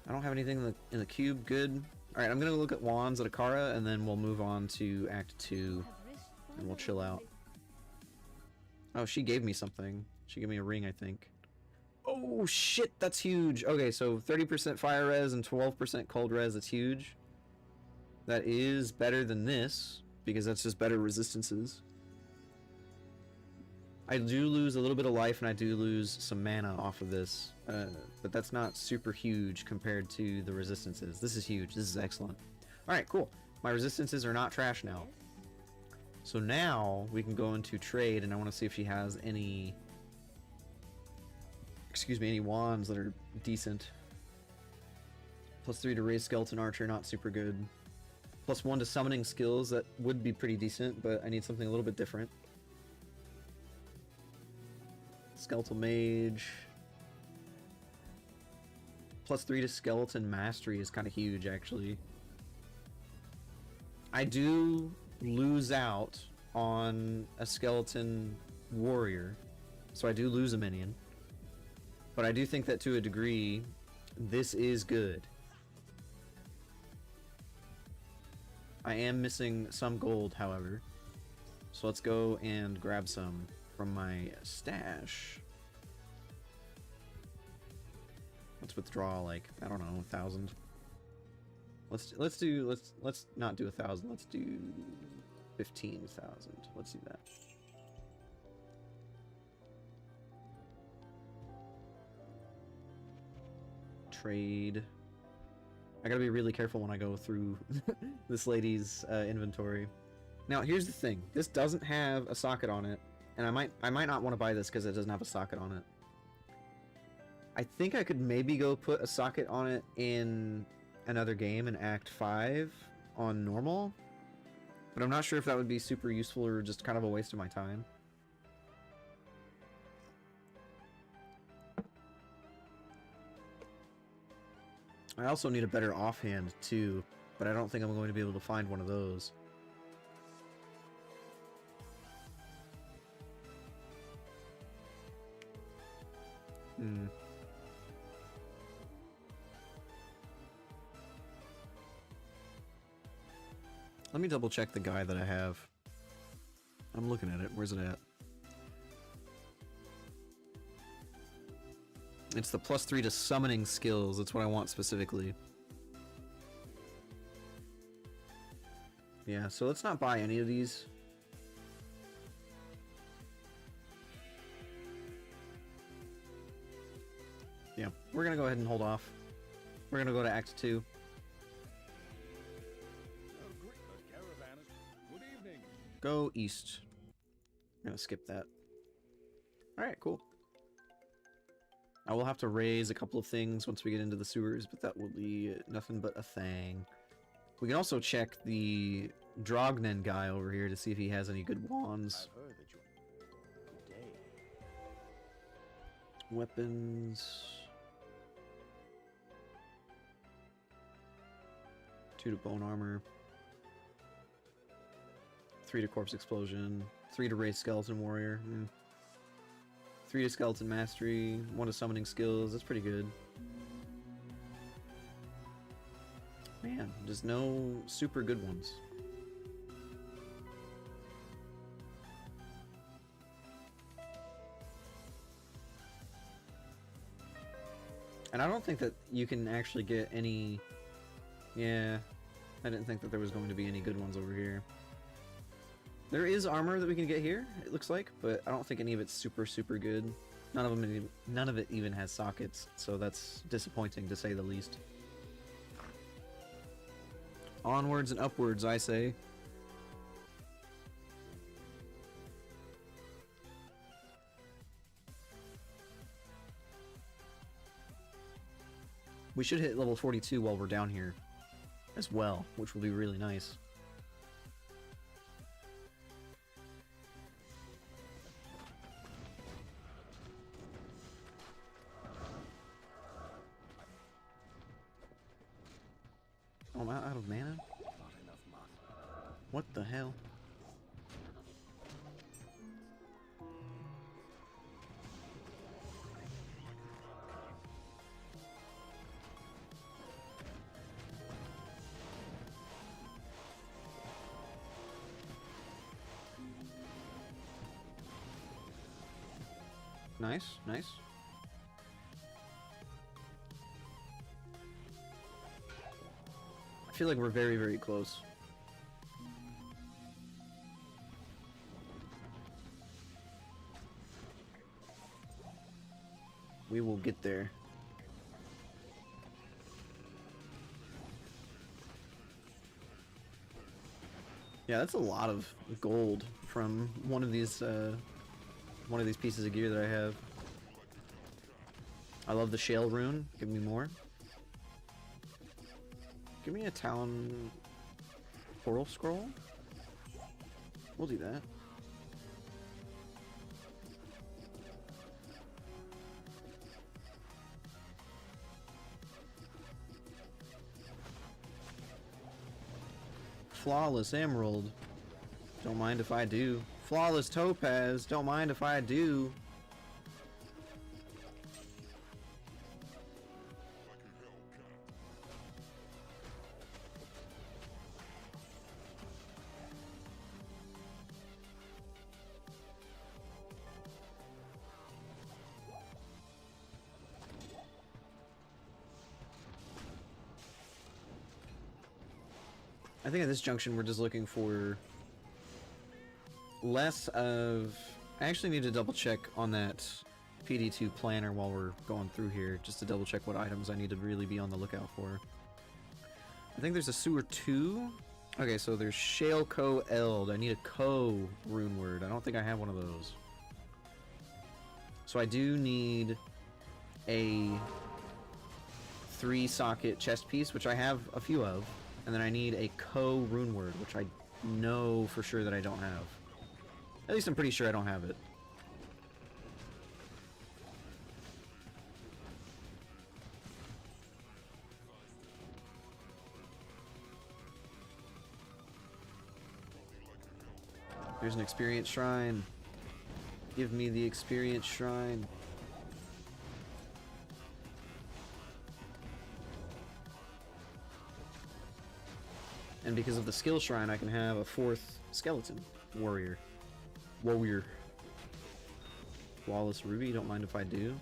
I don't have anything in the cube. Good. Alright, I'm gonna look at wands at Akara, and then we'll move on to Act 2, and we'll chill out. Oh, she gave me something. She gave me a ring, I think. Oh, shit, that's huge! Okay, so 30% fire res and 12% cold res, that's huge. That is better than this, because that's just better resistances. I do lose a little bit of life, and I do lose some mana off of this, but that's not super huge compared to the resistances. This is huge. This is excellent. Alright, cool. My resistances are not trash now. So now we can go into trade, and I want to see if she has any... Excuse me, any wands that are decent. +3 to raise skeleton archer, not super good. +1 to summoning skills, that would be pretty decent, but I need something a little bit different. Skeletal mage. +3 to skeleton mastery is kind of huge, actually. I do lose out on a skeleton warrior, so I do lose a minion. But I do think that to a degree, this is good. I am missing some gold, however. So let's go and grab some from my stash. Let's withdraw, like, I don't know, 1,000. Let's not do 1,000. Let's do 15,000. Let's do that. Trade. I gotta be really careful when I go through this lady's inventory. Now, here's the thing. This doesn't have a socket on it, and I might not want to buy this because it doesn't have a socket on it. I think I could maybe go put a socket on it in another game in Act 5 on normal, but I'm not sure if that would be super useful or just kind of a waste of my time. I also need a better offhand too, but I don't think I'm going to be able to find one of those. Let me double check the guy that I have. I'm looking at it. Where's it at? It's the +3 to summoning skills. That's what I want specifically. Yeah, so let's not buy any of these. Yeah, we're gonna go ahead and hold off. We're gonna go to Act 2. Go east. gonna skip that. Alright, cool. I will have to raise a couple of things once we get into the sewers, but that will be nothing but a thing. We can also check the Drognen guy over here to see if he has any good wands. I've heard that you're... Good day. Weapons... 2 to bone armor. 3 to corpse explosion. 3 to raise skeleton warrior. 3 to skeleton mastery. 1 to summoning skills. That's pretty good. Man, just no super good ones. And I don't think that you can actually get any... Yeah, I didn't think that there was going to be any good ones over here. There is armor that we can get here, it looks like, but I don't think any of it's super good. None of it even has sockets, so that's disappointing to say the least. Onwards and upwards, I say. We should hit level 42 while we're down here as well, which will be really nice. Oh, I'm out of mana? Not enough money. What the hell? Nice, nice. I feel like we're very close. We will get there. Yeah, that's a lot of gold from one of these pieces of gear that I have. I love the shale rune. Give me more. Give me a Talon Coral Scroll. We'll do that. Flawless Emerald. Don't mind if I do. Flawless Topaz. Don't mind if I do. I think at this junction we're just looking for less of... I actually need to double check on that PD2 planner while we're going through here, just to double check what items I need to really be on the lookout for. I think there's a Sewer 2. Okay, so there's Shale Co Eld. I need a Co rune word. I don't think I have one of those. So I do need a 3-socket chest piece, which I have a few of. And then I need a Co rune word, which I know for sure that I don't have. At least I'm pretty sure I don't have it. There's an experience shrine. Give me the experience shrine. And because of the skill shrine, I can have a 4th skeleton warrior. Flawless Ruby, don't mind if I do.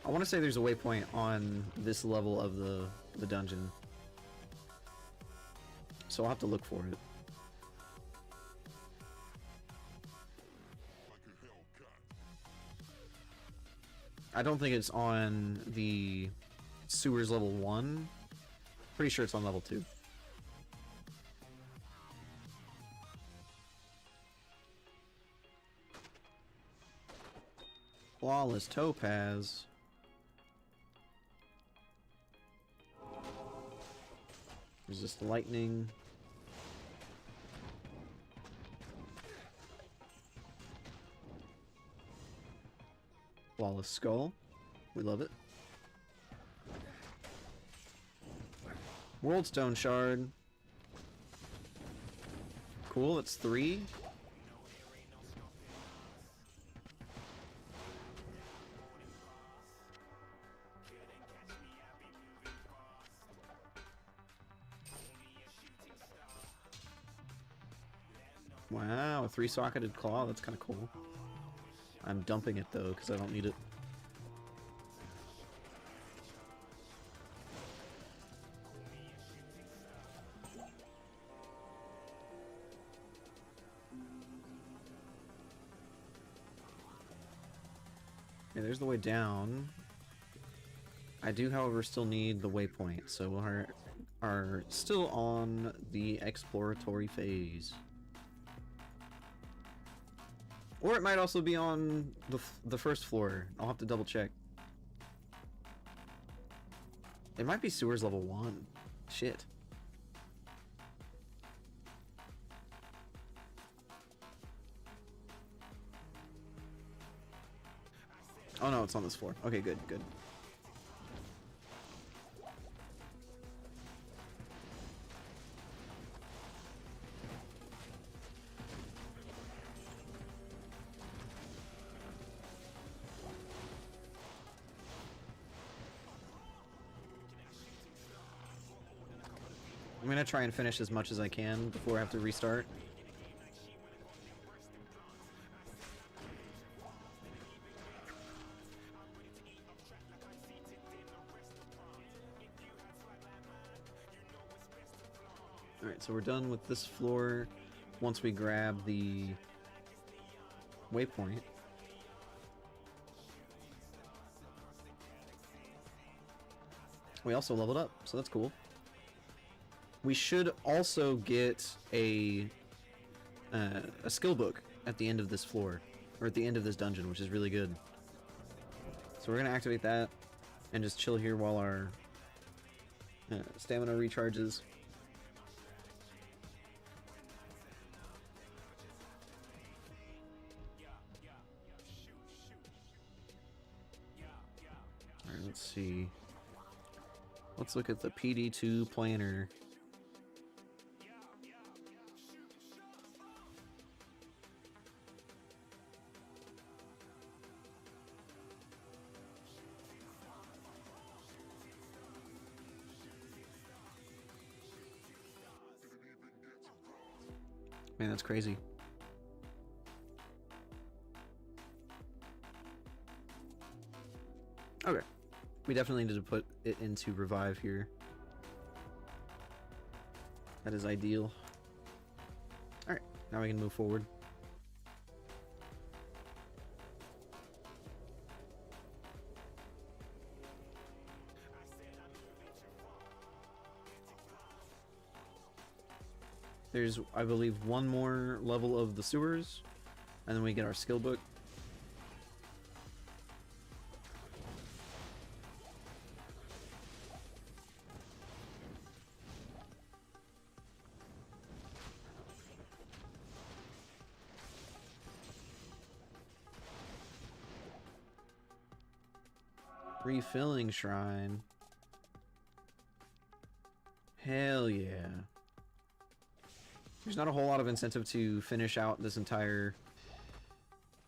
I want to say there's a waypoint on this level of the dungeon. So I'll have to look for it. I don't think it's on the sewers level 1. Pretty sure it's on level 2. Flawless topaz. Resist lightning. Flawless skull. We love it. Worldstone shard. Cool, that's 3. Wow, a 3-socketed claw, that's kind of cool. I'm dumping it though, because I don't need it. Okay, there's the way down. I do, however, still need the waypoint, so we are still on the exploratory phase. Or it might also be on the first floor. I'll have to double check. It might be sewers level 1. Shit. Oh no, it's on this floor. Okay, good, good. I'm gonna try and finish as much as I can before I have to restart. Alright, so we're done with this floor once we grab the waypoint. We also leveled up, so that's cool. We should also get a skill book at the end of this floor, or at the end of this dungeon, which is really good. So we're gonna activate that and just chill here while our stamina recharges. Alright, let's see. Let's look at the PD2 planner. Man, that's crazy. Okay. We definitely need to put it into revive here. That is ideal. Alright, now we can move forward. There's, I believe, one more level of the sewers, and then we get our skill book. Refilling shrine. Hell yeah. There's not a whole lot of incentive to finish out this entire...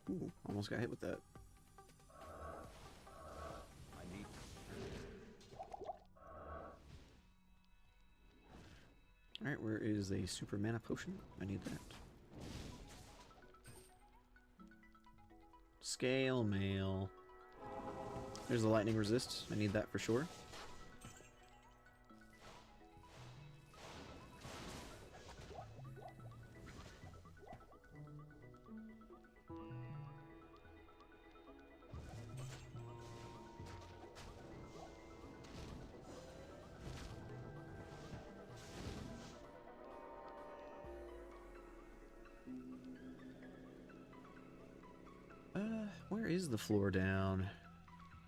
Ooh, almost got hit with that. Alright, where is a super mana potion? I need that. Scale mail. There's the lightning resist. I need that for sure. Where is the floor down?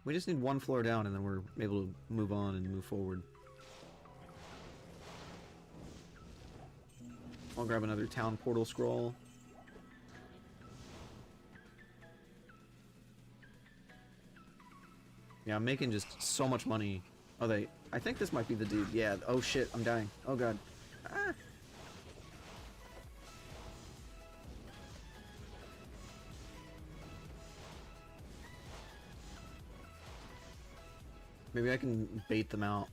We just need one floor down and then we're able to move on and move forward. I'll grab another town portal scroll. Yeah, I'm making just so much money. Oh, I think this might be the dude. Yeah, oh shit, I'm dying. Oh god. Ah! Maybe I can bait them out.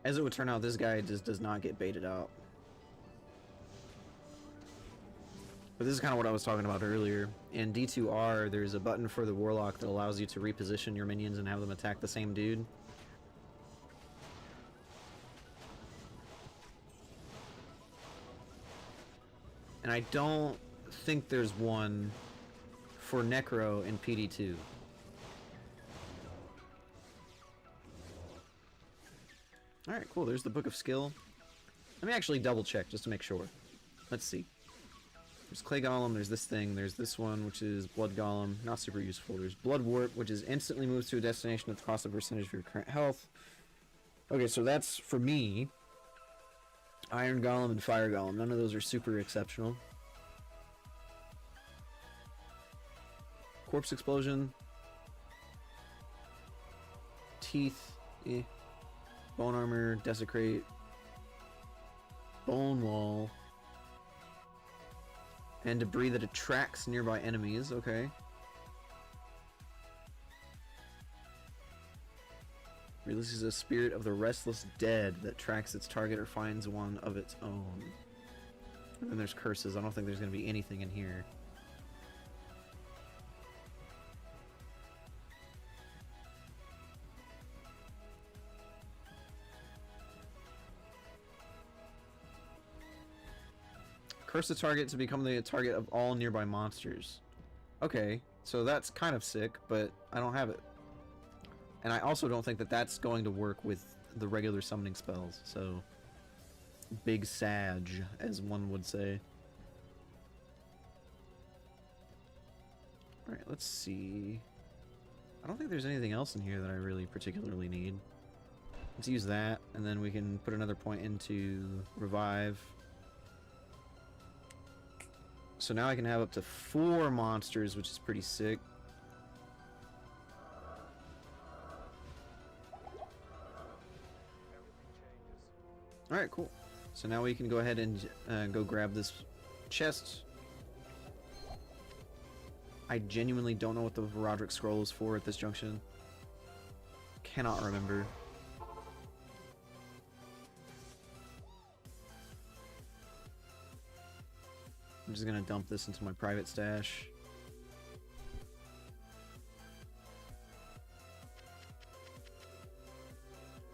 As it would turn out, this guy just does not get baited out. But this is kind of what I was talking about earlier. In D2R, there's a button for the Warlock that allows you to reposition your minions and have them attack the same dude. And I don't think there's one for Necro in PD2. Alright, cool. There's the Book of Skill. Let me actually double check just to make sure. Let's see. There's Clay Golem, there's this thing, there's this one, which is Blood Golem. Not super useful. There's Blood Warp, which is instantly moves to a destination at the cost of a percentage of your current health. Okay, so that's for me. Iron Golem and Fire Golem. None of those are super exceptional. Corpse Explosion. Teeth. Eh. Bone Armor, Desecrate, Bone Wall, and Debris that attracts nearby enemies, okay. Releases a spirit of the restless dead that tracks its target or finds one of its own. And then there's curses. I don't think there's going to be anything in here. Curse the target to become the target of all nearby monsters. Okay, so that's kind of sick, but I don't have it. And I also don't think that that's going to work with the regular summoning spells, so... Big Sag, as one would say. Alright, let's see... I don't think there's anything else in here that I really particularly need. Let's use that, and then we can put another point into Revive. So now I can have up to 4 monsters, which is pretty sick. Alright, cool. So now we can go ahead and go grab this chest. I genuinely don't know what the Roderick Scroll is for at this junction. Cannot remember. I'm just gonna dump this into my private stash.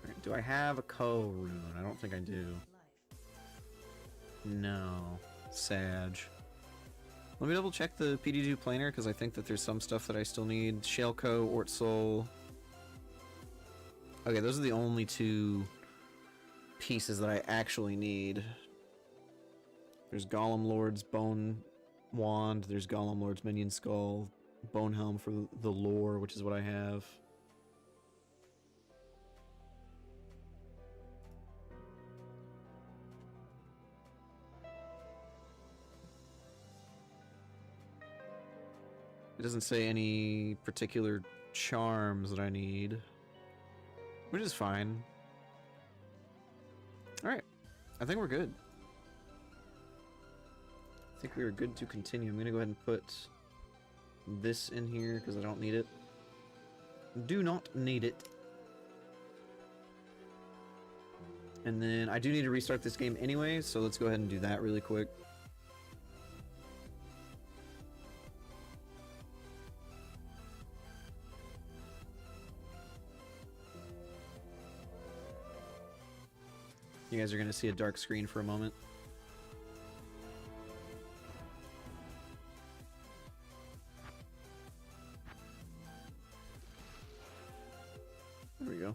Alright, do I have a Ko rune? I don't think I do. No. Sag. Let me double check the PD2 planar, because I think that there's some stuff that I still need. Shaleco, Ort Soul. Okay, those are the only 2 pieces that I actually need. There's Golem Lord's Bone Wand, there's Golem Lord's Minion Skull, Bone Helm for the lore, which is what I have. It doesn't say any particular charms that I need, which is fine. Alright, I think we're good. I think we are good to continue. I'm going to go ahead and put this in here because I don't need it. Do not need it. And then I do need to restart this game anyway, so let's go ahead and do that really quick. You guys are going to see a dark screen for a moment. There we go.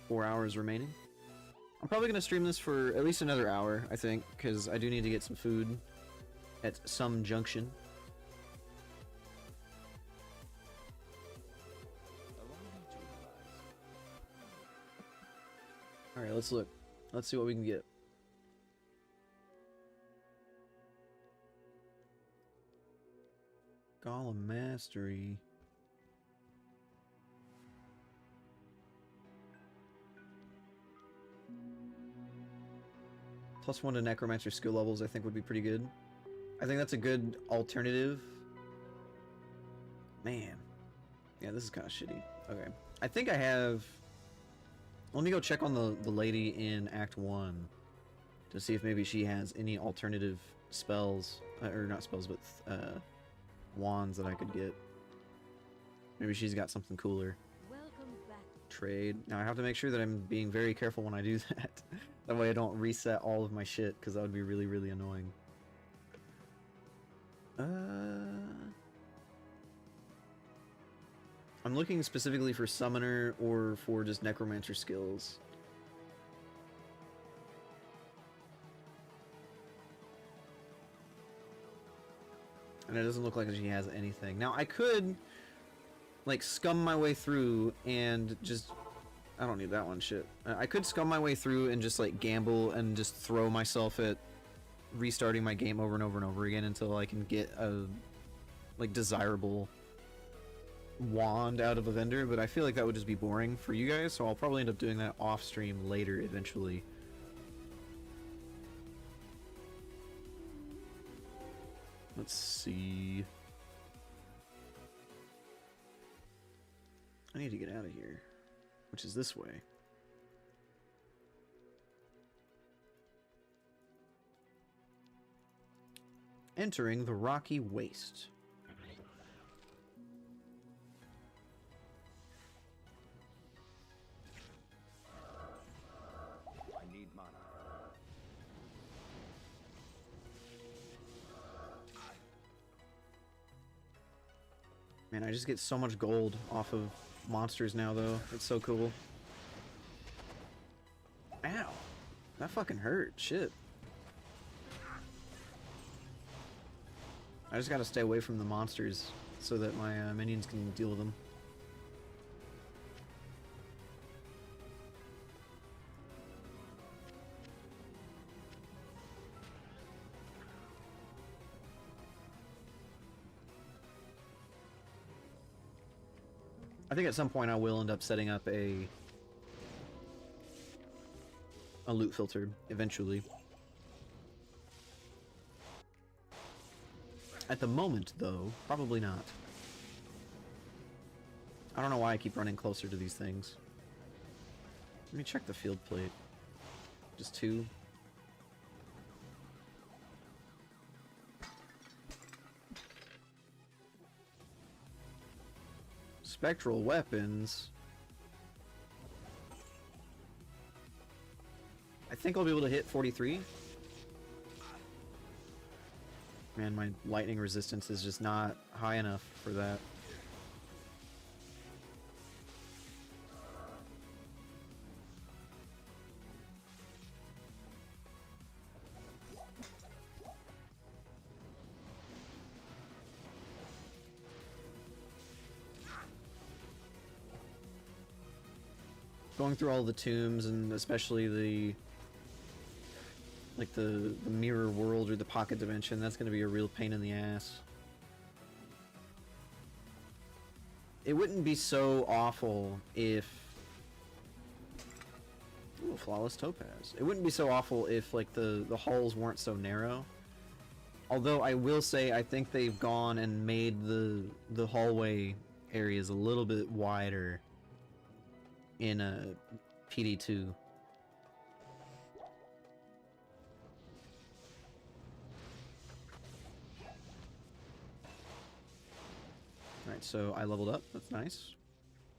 4 hours remaining. I'm probably going to stream this for at least another hour, I think, because I do need to get some food at some junction. Alright, let's look. Let's see what we can get. Golem Mastery. +1 to Necromancer skill levels I think would be pretty good. I think that's a good alternative. Man. Yeah, this is kind of shitty. Okay. I think I have... Let me go check on the lady in Act 1 to see if maybe she has any alternative spells. Or not spells, but wands that I could get. Maybe she's got something cooler. Welcome back. Trade. Now I have to make sure that I'm being very careful when I do that. That way I don't reset all of my shit, because that would be really, really annoying. I'm looking specifically for Summoner or for just Necromancer skills. And it doesn't look like she has anything. Now I could, like, scum my way through and just... I don't need that one, shit. I could scum my way through and just, like, gamble and just throw myself at restarting my game over and over and over again until I can get a, like, desirable wand out of a vendor, but I feel like that would just be boring for you guys, so I'll probably end up doing that off stream later eventually. Let's see. I need to get out of here. Which is this way. Entering the rocky waste. I need mana. Man, I just get so much gold off of monsters now, though. It's so cool. Ow. That fucking hurt. Shit. I just gotta stay away from the monsters so that my minions can deal with them. I think at some point I will end up setting up a loot filter eventually. At the moment, though, probably not. I don't know why I keep running closer to these things. Let me check the field plate. Just 2. Spectral weapons. I think I'll be able to hit 43. Man, my lightning resistance is just not high enough for that. Going through all the tombs, and especially the mirror world or the pocket dimension, that's going to be a real pain in the ass. It wouldn't be so awful if... Ooh, flawless topaz. It wouldn't be so awful if, like, the halls weren't so narrow. Although I will say I think they've gone and made the hallway areas a little bit wider in a PD2. Alright, so I leveled up. That's nice.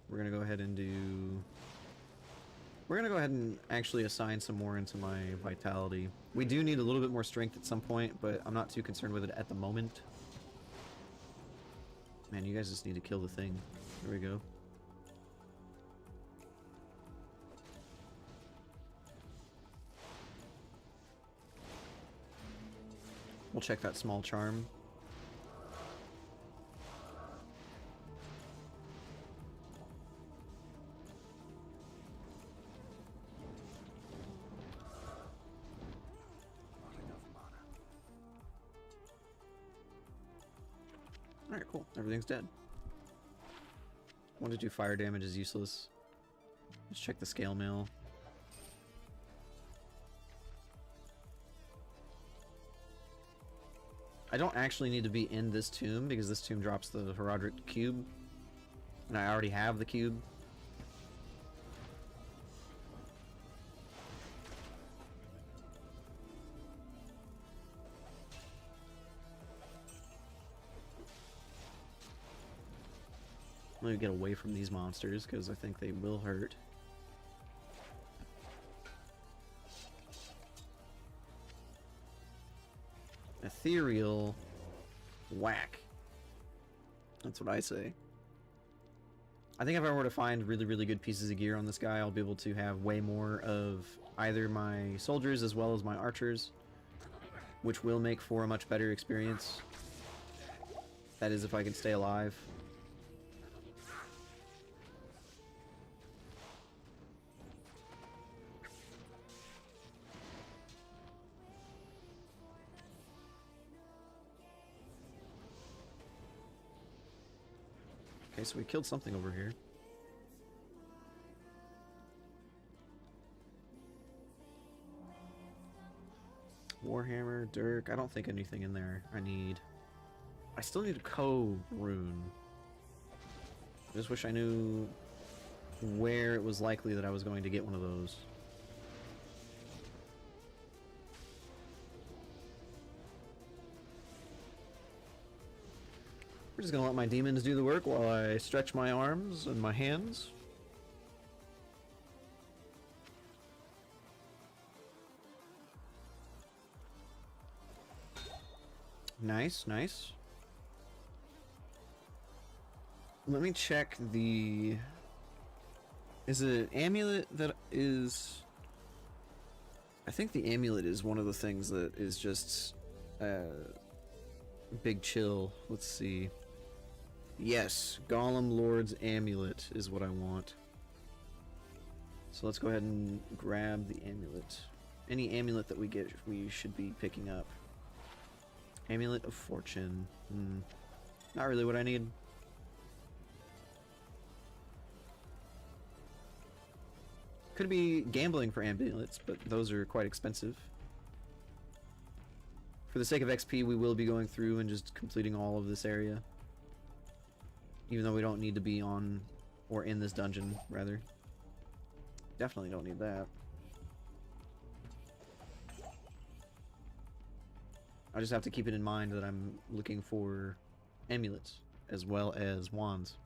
We're gonna go ahead and do We're gonna go ahead and actually assign some more into my vitality. We do need a little bit more strength at some point, but I'm not too concerned with it at the moment. Man, you guys just need to kill the thing. There we go. We'll check that small charm. Alright, cool. Everything's dead. 1 to 2 fire damage is useless. Let's check the scale mail. I don't actually need to be in this tomb because this tomb drops the Herodric cube. And I already have the cube. Let me get away from these monsters because I think they will hurt. Ethereal. Whack. That's what I say. I think if I were to find really, really good pieces of gear on this guy, I'll be able to have way more of either my soldiers as well as my archers, which will make for a much better experience. That is if I can stay alive. Okay, so we killed something over here. Warhammer, Dirk. I don't think anything in there. I still need a Co-rune. I just wish I knew where it was likely that I was going to get one of those. We're just gonna let my demons do the work while I stretch my arms and my hands. Nice, nice. Let me check the... Is it an amulet that is... I think the amulet is one of the things that is just... big chill. Let's see. Yes, Golem Lord's Amulet is what I want. So let's go ahead and grab the amulet. Any amulet that we get, we should be picking up. Amulet of Fortune. Not really what I need. Could be gambling for amulets, but those are quite expensive. For the sake of XP, we will be going through and just completing all of this area. Even though we don't need to be on, or in this dungeon, rather. Definitely don't need that. I just have to keep it in mind that I'm looking for amulets, as well as wands.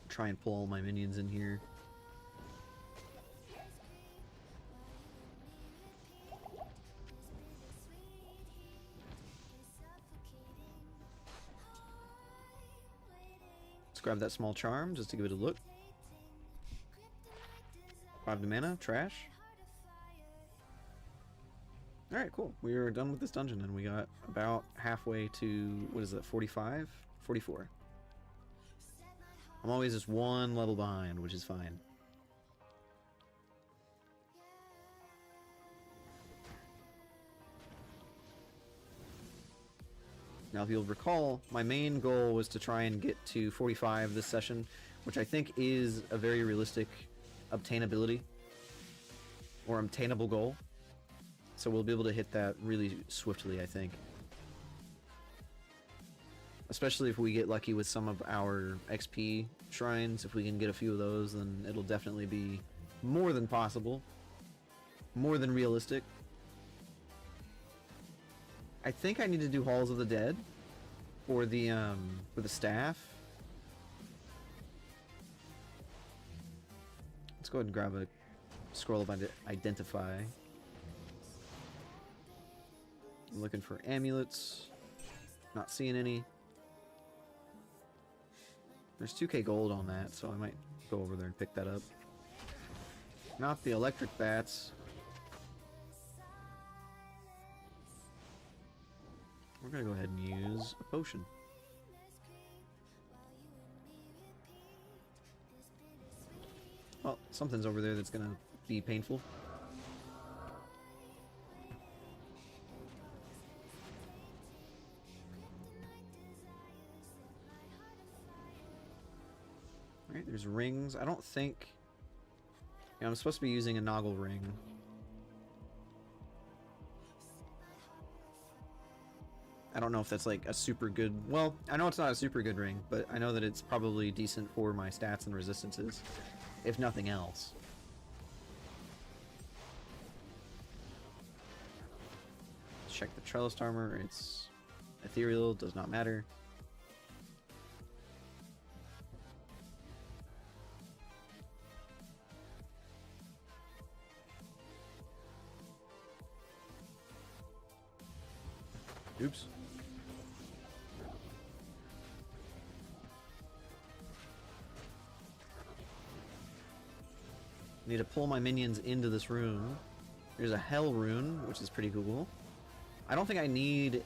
Try and pull all my minions in here. Grab that small charm just to give it a look. 5 to mana, trash. Alright, cool. We are done with this dungeon and we got about halfway to, what is that, 45? 44. I'm always just one level behind, which is fine. Now, if you'll recall, my main goal was to try and get to 45 this session, which I think is a very realistic obtainability or obtainable goal. So we'll be able to hit that really swiftly, I think. Especially if we get lucky with some of our XP shrines. If we can get a few of those, then it'll definitely be more than possible. More than realistic. I think I need to do Halls of the Dead. For the staff. Let's go ahead and grab a scroll of identify. I'm looking for amulets. Not seeing any. There's 2k gold on that, so I might go over there and pick that up. Not the electric bats. We're gonna go ahead and use a potion. Well, something's over there that's gonna be painful. Alright, there's rings. I don't think... Yeah, I'm supposed to be using a Noggle ring. I don't know if that's like a super good... Well, I know it's not a super good ring, but I know that it's probably decent for my stats and resistances, if nothing else. Check the trellis armor. It's ethereal, does not matter. Oops. Need to pull my minions into this room. There's a hell rune, which is pretty cool. I don't think I need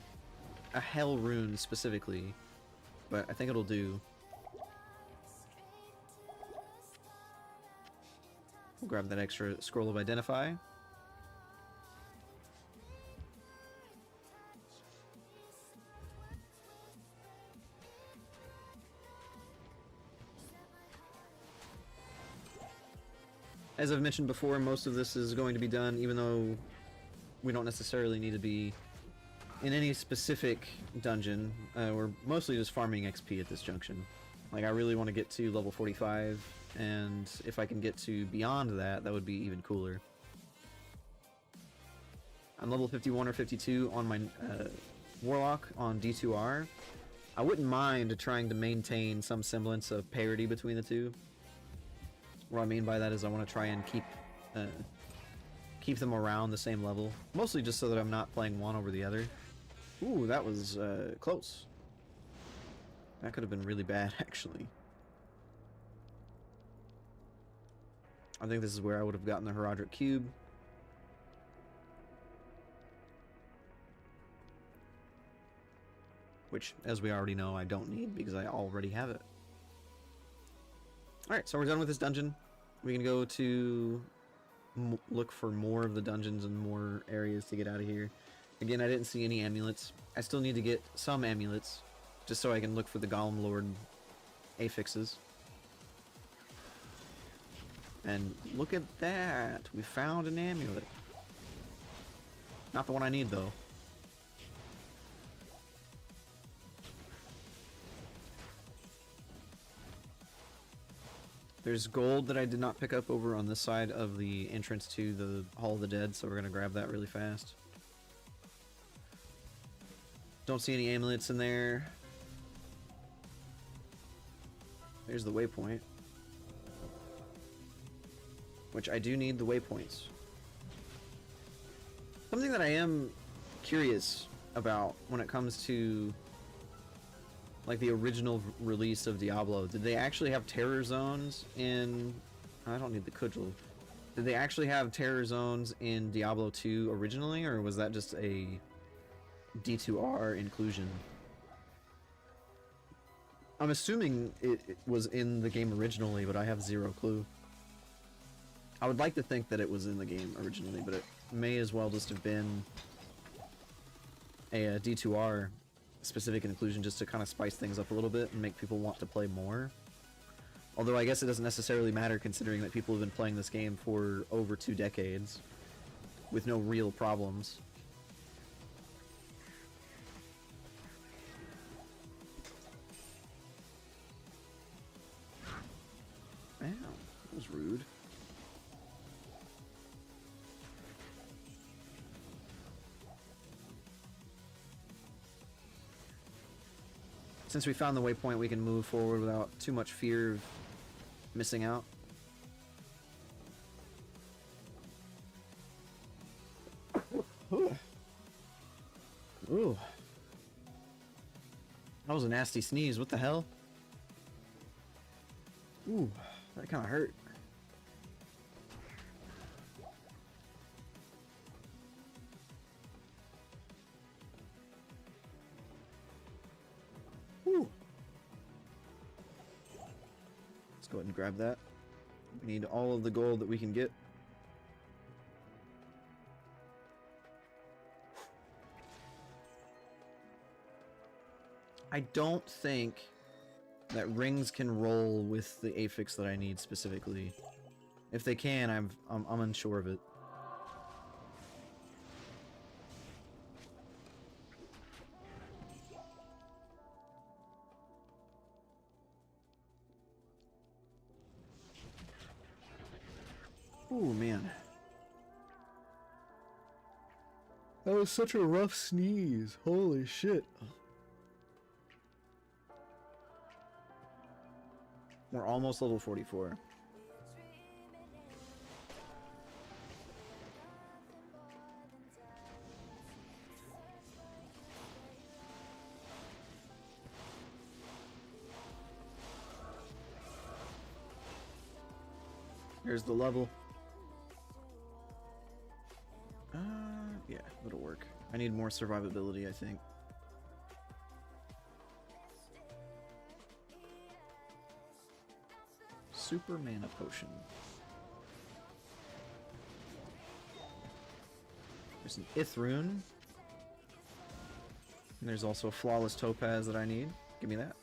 a hell rune specifically, but I think it'll do. We'll grab that extra scroll of identify. As I've mentioned before, most of this is going to be done, even though we don't necessarily need to be in any specific dungeon. We're mostly just farming XP at this junction. Like, I really want to get to level 45, and if I can get to beyond that, that would be even cooler. I'm level 51 or 52 on my Warlock on D2R. I wouldn't mind trying to maintain some semblance of parity between the two. What I mean by that is I want to try and keep them around the same level. Mostly just so that I'm not playing one over the other. Ooh, that was close. That could have been really bad, actually. I think this is where I would have gotten the Herodric Cube. Which, as we already know, I don't need because I already have it. Alright, so we're done with this dungeon. We can go to look for more of the dungeons and more areas to get out of here. Again, I didn't see any amulets. I still need to get some amulets, just so I can look for the Golem Lord affixes. And look at that! We found an amulet. Not the one I need, though. There's gold that I did not pick up over on this side of the entrance to the Hall of the Dead, so we're gonna grab that really fast. Don't see any amulets in there. There's the waypoint. Which I do need the waypoints. Something that I am curious about when it comes to like the original release of Diablo, did they actually have terror zones in... I don't need the cudgel. Did they actually have terror zones in Diablo 2 originally, or was that just a D2R inclusion? I'm assuming it was in the game originally, but I have zero clue. I would like to think that it was in the game originally, but it may as well just have been a D2R specific inclusion just to kind of spice things up a little bit and make people want to play more. Although I guess it doesn't necessarily matter considering that people have been playing this game for over 2 decades with no real problems. Ow, that was rude. Since we found the waypoint, we can move forward without too much fear of missing out. Ooh. That was a nasty sneeze. What the hell? Ooh, that kind of hurt. Ooh. Let's go ahead and grab that. We need all of the gold that we can get. I don't think that rings can roll with the affix that I need specifically. If they can, I'm unsure of it. Ooh, man. That was such a rough sneeze. Holy shit. We're almost level 44. Here's the level. Yeah, it'll work. I need more survivability, I think. Super mana potion. There's an Ithrune. And there's also a flawless topaz that I need. Give me that.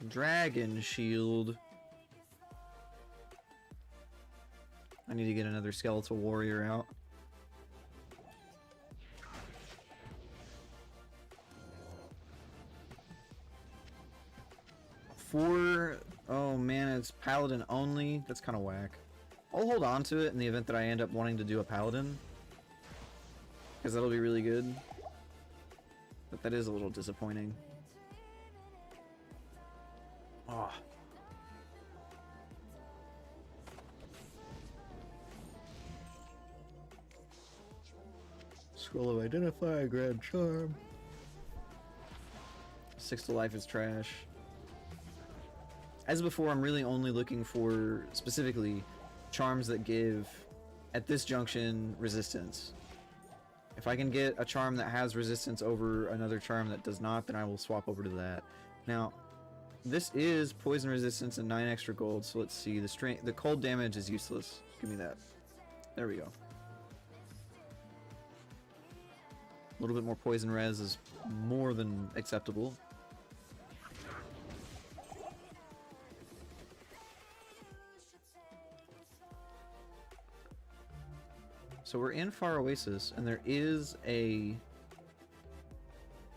Dragon shield. I need to get another skeletal warrior out. Oh man, it's paladin only. That's kind of whack. I'll hold on to it in the event that I end up wanting to do a paladin, because that'll be really good. But that is a little disappointing. Oh. Scroll of Identify, Grand Charm. 6 to life is trash. As before, I'm really only looking for, specifically, charms that give, at this junction, resistance. If I can get a charm that has resistance over another charm that does not, then I will swap over to that. Now, this is poison resistance and 9 extra gold, so let's see. The cold damage is useless. Give me that. There we go. A little bit more poison res is more than acceptable. So we're in Far Oasis, and there is a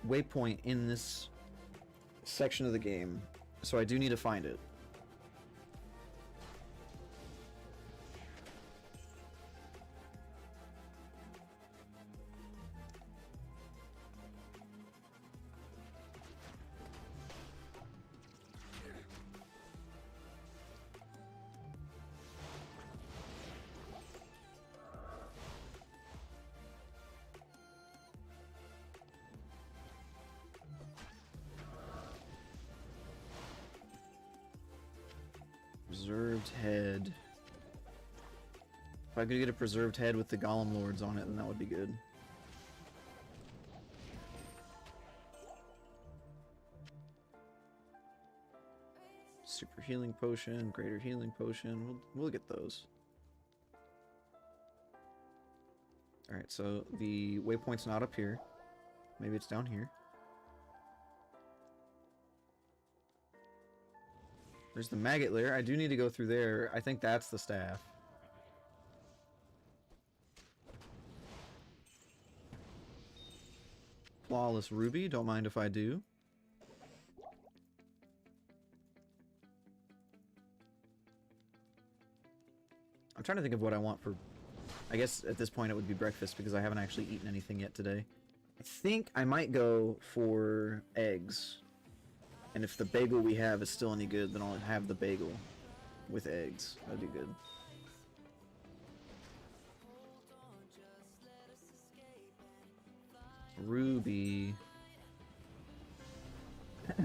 waypoint in this section of the game, so I do need to find it. Preserved head. If I could get a preserved head with the Golem Lords on it, then that would be good. Super healing potion, greater healing potion. We'll get those. Alright, so the waypoint's not up here. Maybe it's down here. There's the maggot lair. I do need to go through there. I think that's the staff. Flawless ruby. Don't mind if I do. I'm trying to think of what I want for I guess at this point it would be breakfast because I haven't actually eaten anything yet today. I think I might go for eggs. And if the bagel we have is still any good, then I'll have the bagel with eggs. That'd be good. Ruby. I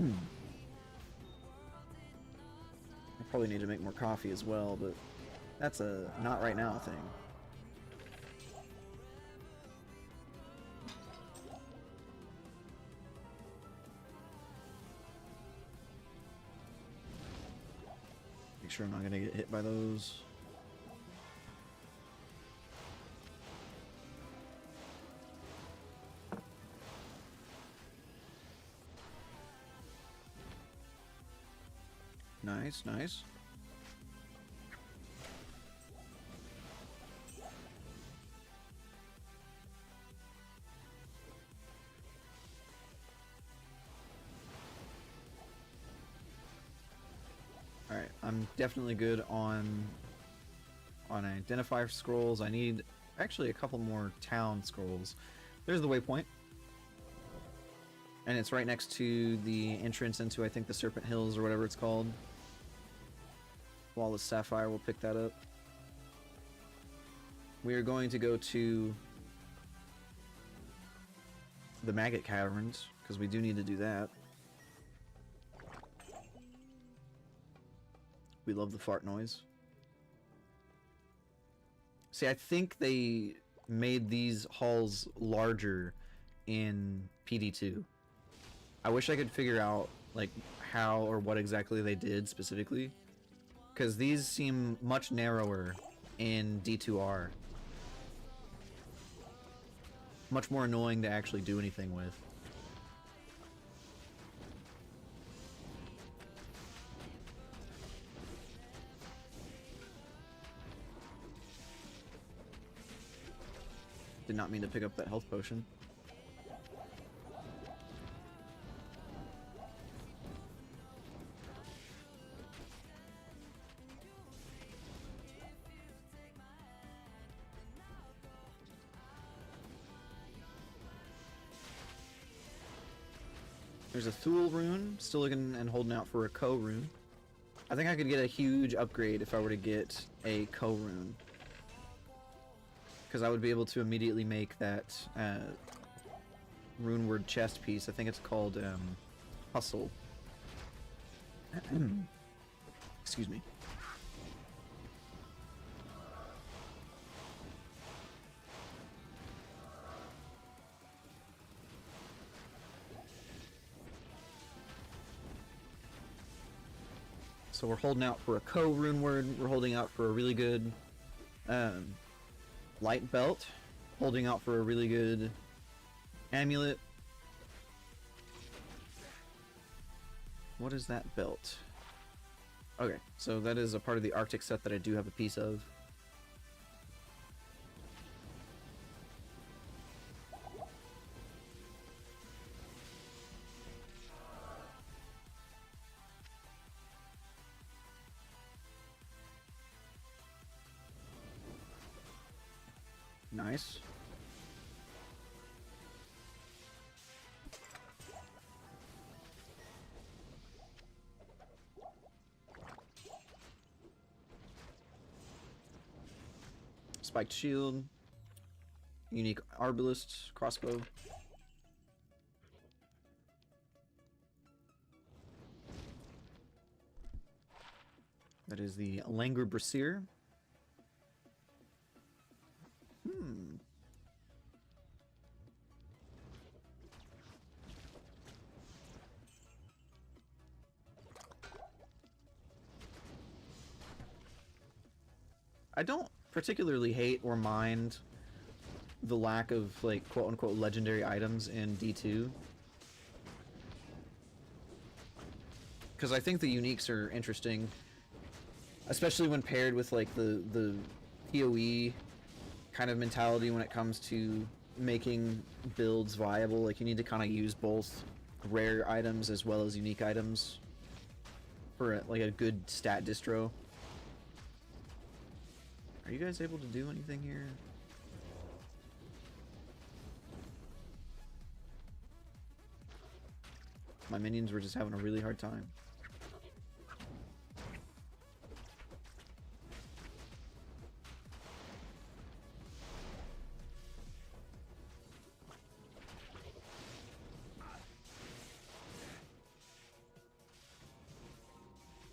probably need to make more coffee as well, but that's a not right now thing. Make sure I'm not gonna get hit by those. Nice, nice. Alright, I'm definitely good on identifier scrolls. I need actually a couple more town scrolls. There's the waypoint. And it's right next to the entrance into, I think, the Serpent Hills or whatever it's called. Flawless Sapphire will pick that up. We are going to go to the Maggot Caverns, because we do need to do that. We love the fart noise. See, I think they made these halls larger in PD2. I wish I could figure out, like, how or what exactly they did specifically. Because these seem much narrower in D2R. Much more annoying to actually do anything with. Did not mean to pick up that health potion. There's a Thule rune, still looking and holding out for a Ko rune. I think I could get a huge upgrade if I were to get a Ko rune. Because I would be able to immediately make that rune word chest piece. I think it's called Hustle. Excuse me. So we're holding out for a Ko rune word. We're holding out for a really good light belt. Holding out for a really good amulet. What is that belt? Okay, so that is a part of the Arctic set that I do have a piece of. Nice. Spiked shield. Unique arbalist crossbow. That is the Langur Brassier. I don't particularly hate or mind the lack of, like, quote-unquote legendary items in D2. Because I think the uniques are interesting, especially when paired with, like, the PoE kind of mentality when it comes to making builds viable. Like, you need to kind of use both rare items as well as unique items for, like, a good stat distro. Are you guys able to do anything here? My minions were just having a really hard time.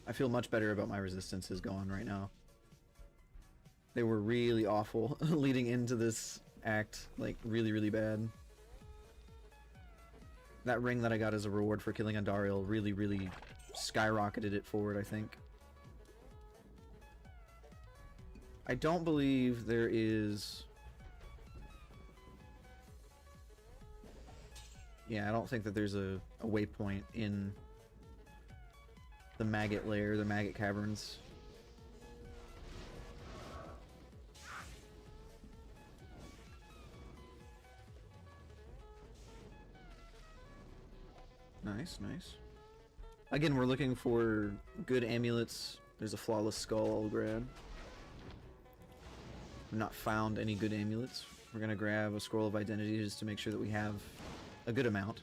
I feel much better about my resistances going right now. They were really awful leading into this act, like really, really bad. That ring that I got as a reward for killing Andariel really, really skyrocketed it forward, I think. I don't believe there is... Yeah, I don't think that there's a waypoint in the maggot lair, the maggot caverns. Nice, nice. Again, we're looking for good amulets. There's a flawless skull I'll grab. I've not found any good amulets. We're gonna grab a scroll of identity just to make sure that we have a good amount.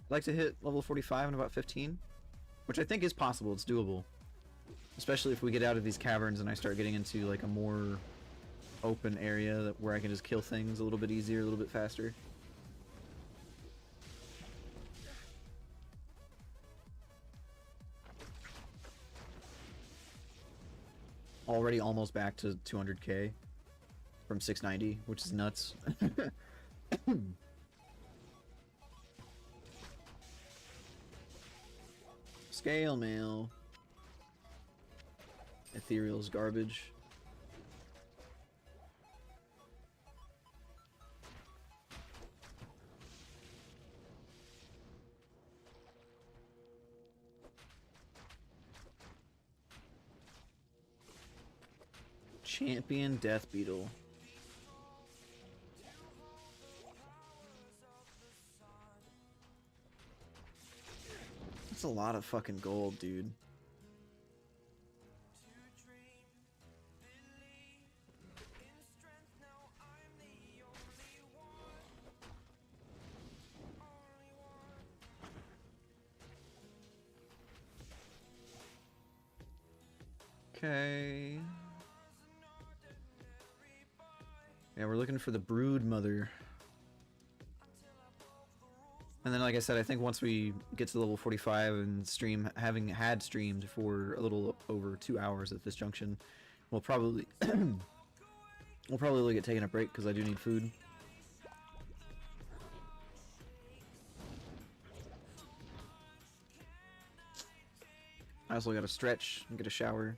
I'd like to hit level 45 in about 15, which I think is possible. It's doable, especially if we get out of these caverns and I start getting into like a more open area where I can just kill things a little bit easier, a little bit faster. Already almost back to 200k from 690, which is nuts. Scale mail. Ethereal's garbage. Champion Death Beetle. That's a lot of fucking gold, dude. Okay. Yeah, we're looking for the Brood Mother. And then, like I said, I think once we get to level 45 and stream, having had streamed for a little over 2 hours at this junction, we'll probably look at taking a break because I do need food. I also got to stretch and get a shower.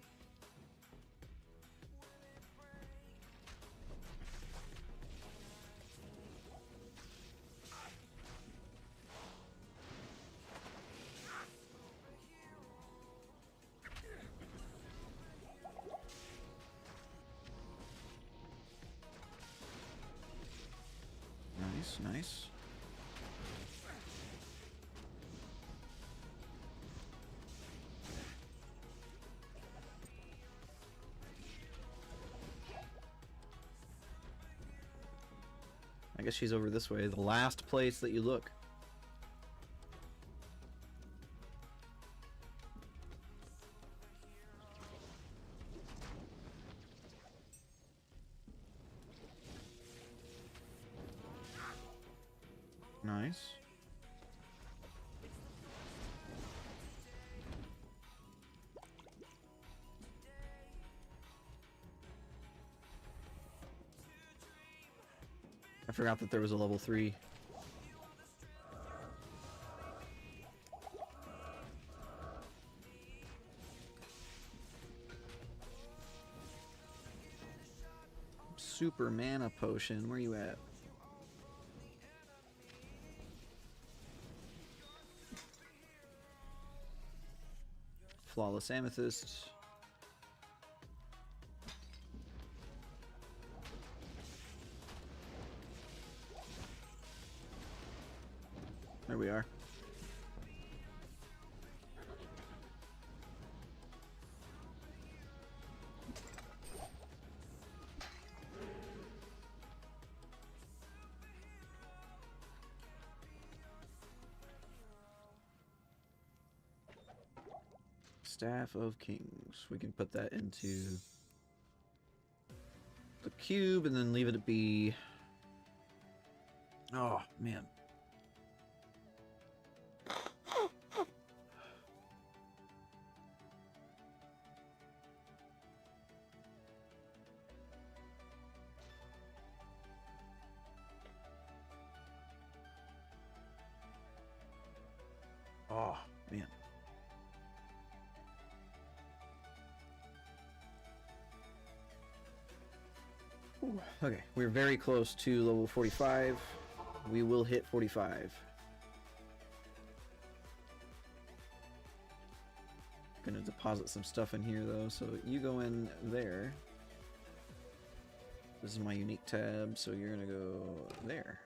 Nice. I guess she's over this way. The last place that you look. Nice. I forgot that there was a level 3. Super mana potion, where you at? Flawless amethyst. There we are. Staff of Kings. We can put that into the cube and then leave it to be. Oh, man. Oh, man. Ooh, okay, we're very close to level 45. We will hit 45. Gonna deposit some stuff in here though, so you go in there. This is my unique tab, so you're gonna go there.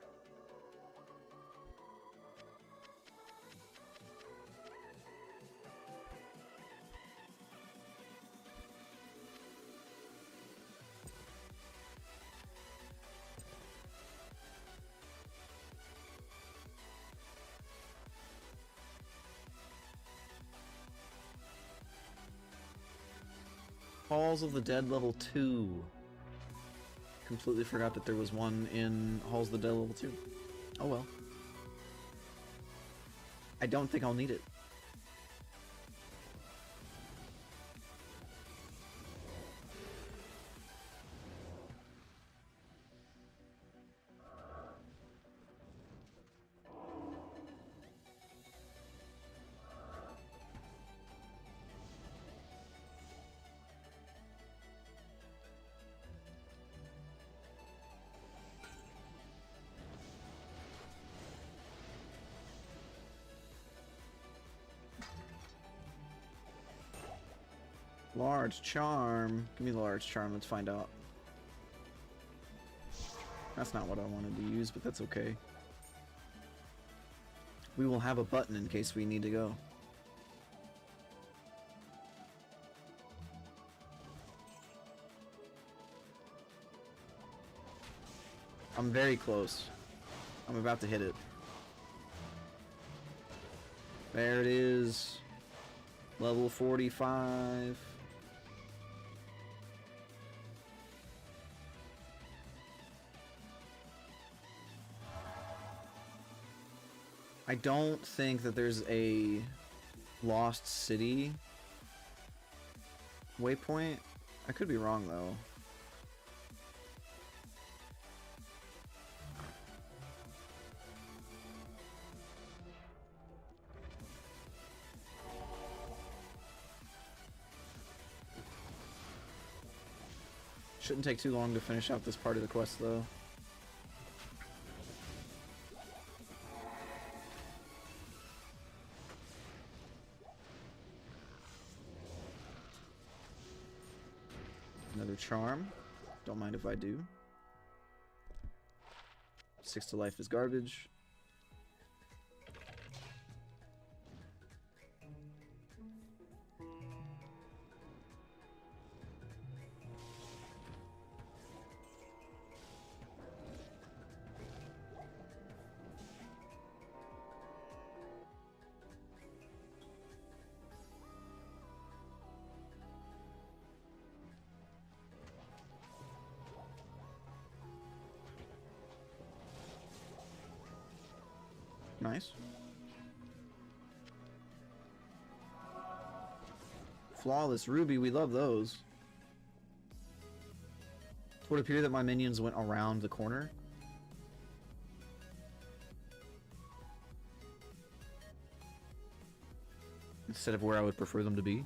Halls of the Dead level 2. Completely forgot that there was one in Halls of the Dead level 2. Oh well. I don't think I'll need it. Large charm. Give me the large charm, let's find out. That's not what I wanted to use, but that's okay. We will have a button in case we need to go. I'm very close. I'm about to hit it. There it is. Level 45. I don't think that there's a Lost City waypoint. I could be wrong though. Shouldn't take too long to finish out this part of the quest though. Another charm. Don't mind if I do. 6 to life is garbage. Nice. Flawless ruby, we love those. It would appear that my minions went around the corner. Instead of where I would prefer them to be.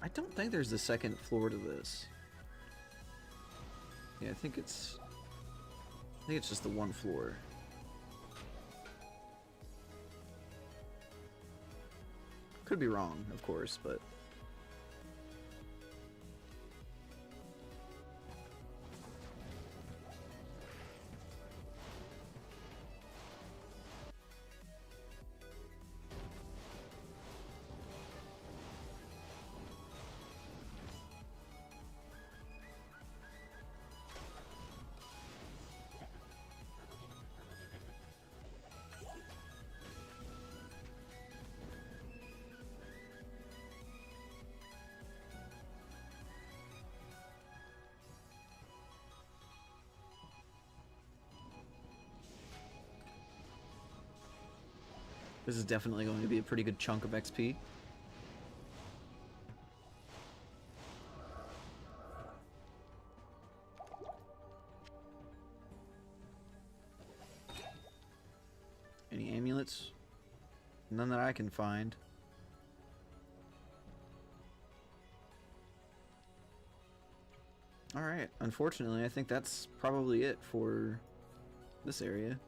I don't think there's a second floor to this. Yeah, I think it's just the one floor. Could be wrong, of course, but... This is definitely going to be a pretty good chunk of XP. Any amulets? None that I can find. Alright, unfortunately, I think that's probably it for this area.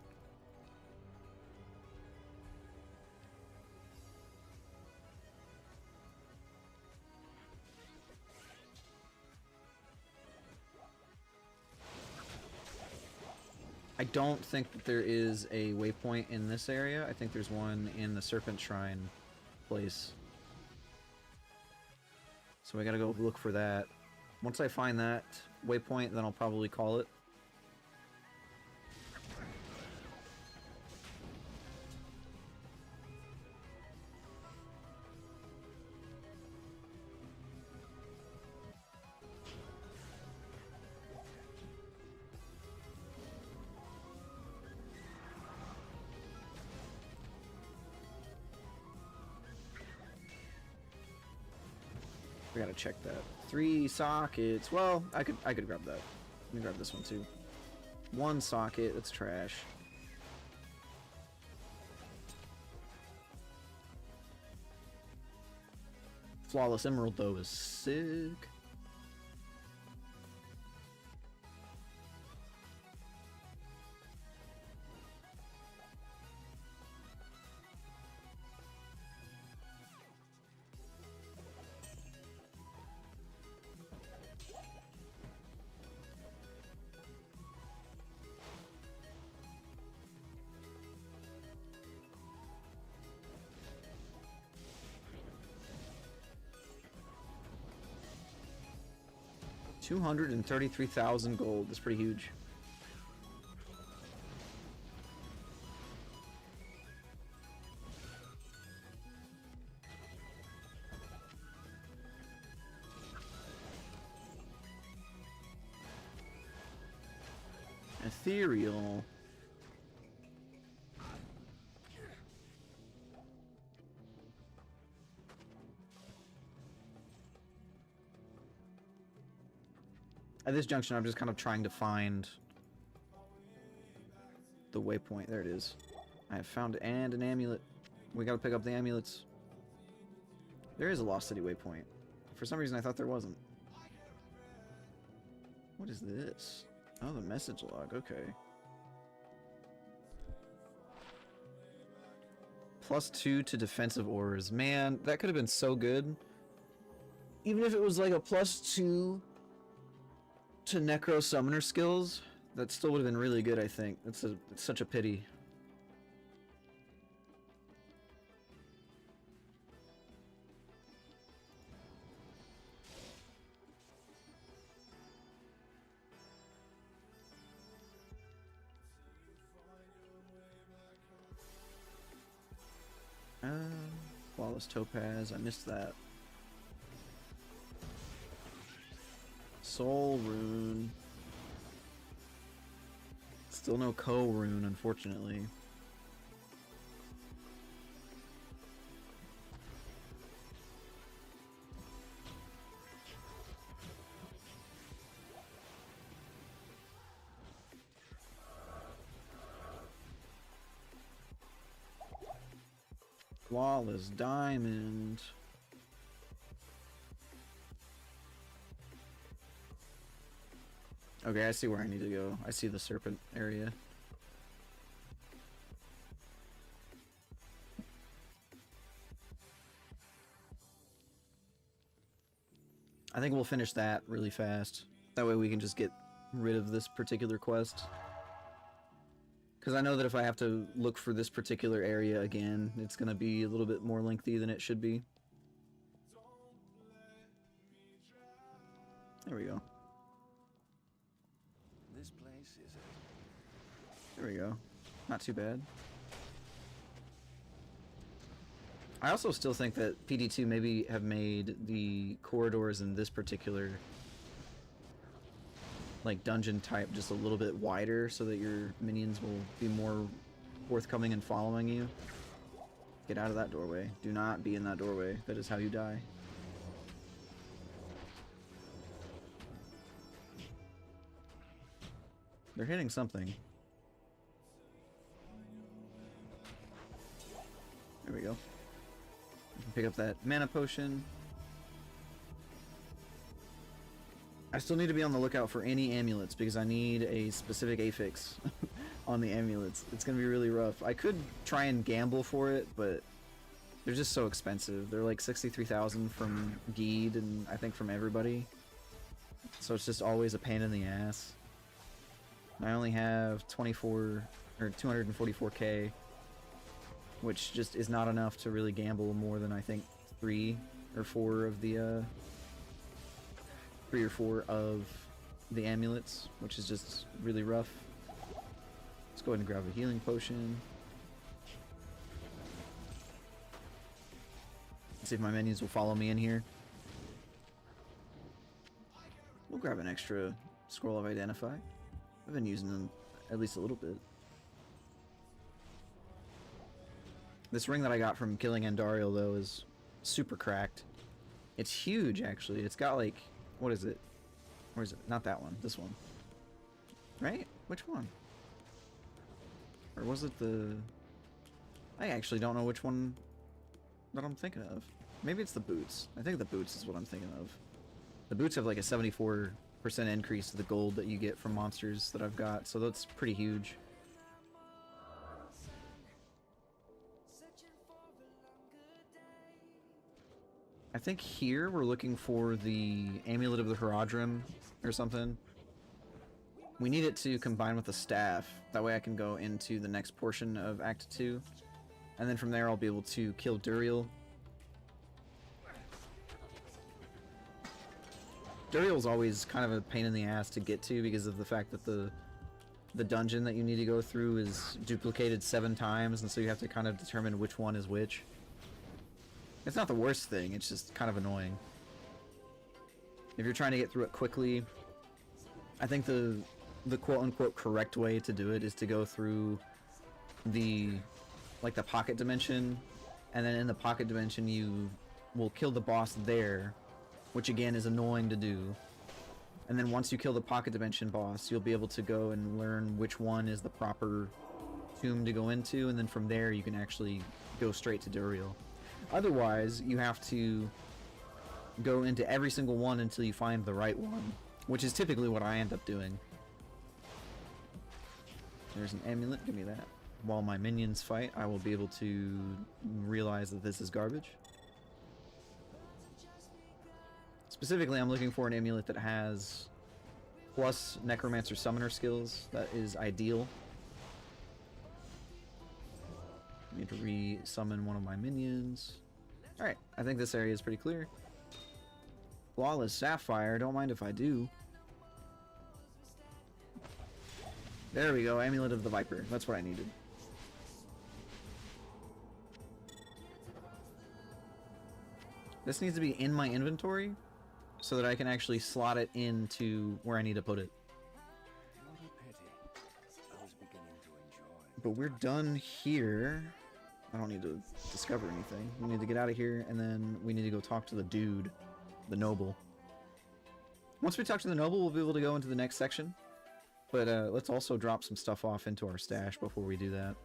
I don't think that there is a waypoint in this area. I think there's one in the Serpent Shrine place. So we gotta go look for that. Once I find that waypoint, then I'll probably call it. We gotta check that. 3 sockets. Well, I could grab that. Let me grab this one too. 1 socket. That's trash. Flawless Emerald though is sick. $233,000 gold. That's pretty huge. Ethereal. At this junction, I'm just kind of trying to find the waypoint. There it is. I have found and an amulet. We gotta pick up the amulets. There is a Lost City waypoint. For some reason, I thought there wasn't. What is this? Oh, the message log. Okay. +2 to defensive ores. Man, that could have been so good. Even if it was like a +2 to Necro Summoner skills, that still would have been really good, I think. It's such a pity. Flawless Topaz, I missed that. Soul Rune. Still no Ko Rune, unfortunately. Flawless Diamond. Okay, I see where I need to go. I see the serpent area. I think we'll finish that really fast. That way we can just get rid of this particular quest. Because I know that if I have to look for this particular area again, it's going to be a little bit more lengthy than it should be. There we go. This place is it. There we go. Not too bad. I also still think that PD2 maybe have made the corridors in this particular like dungeon type just a little bit wider so that your minions will be more forthcoming in following you. Get out of that doorway. Do not be in that doorway. That is how you die. They're hitting something. There we go. You can pick up that mana potion. I still need to be on the lookout for any amulets because I need a specific affix on the amulets. It's gonna be really rough. I could try and gamble for it, but they're just so expensive. They're like 63,000 from Geed and I think from everybody. So it's just always a pain in the ass. I only have 24 or 244k, which just is not enough to really gamble more than I think 3 or 4 of the 3 or 4 of the amulets, which is just really rough. Let's go ahead and grab a healing potion. Let's see if my minions will follow me in here. We'll grab an extra scroll of identify. I've been using them at least a little bit. This ring that I got from killing Andariel though is super cracked. It's huge actually. It's got like, what is it? Where is it? Not that one. This one. Right? Which one? Or was it the... I actually don't know which one that I'm thinking of. Maybe it's the boots. I think the boots is what I'm thinking of. The boots have like a 74% increase to the gold that you get from monsters that I've got, so that's pretty huge. I think here we're looking for the Amulet of the Herodrim or something. We need it to combine with the staff. That way I can go into the next portion of Act 2. And then from there I'll be able to kill Duriel. Duriel's always kind of a pain in the ass to get to because of the fact that the dungeon that you need to go through is duplicated 7 times, and so you have to kind of determine which one is which. It's not the worst thing, it's just kind of annoying. If you're trying to get through it quickly, I think the quote-unquote correct way to do it is to go through the pocket dimension, and then in the pocket dimension you will kill the boss there, which again is annoying to do. And then once you kill the pocket dimension boss, you'll be able to go and learn which one is the proper tomb to go into, and then from there you can actually go straight to Duriel. Otherwise, you have to go into every single one until you find the right one, which is typically what I end up doing. There's an amulet, give me that. While my minions fight, I will be able to realize that this is garbage. Specifically, I'm looking for an amulet that has plus Necromancer Summoner skills. That is ideal. I need to re-summon one of my minions. Alright, I think this area is pretty clear. Flawless Sapphire, don't mind if I do. There we go, Amulet of the Viper. That's what I needed. This needs to be in my inventory so that I can actually slot it into where I need to put it. What a pity. I was beginning to enjoy. But we're done here. I don't need to discover anything. We need to get out of here, and then we need to go talk to the dude, the noble. Once we talk to the noble, we'll be able to go into the next section. But let's also drop some stuff off into our stash before we do that.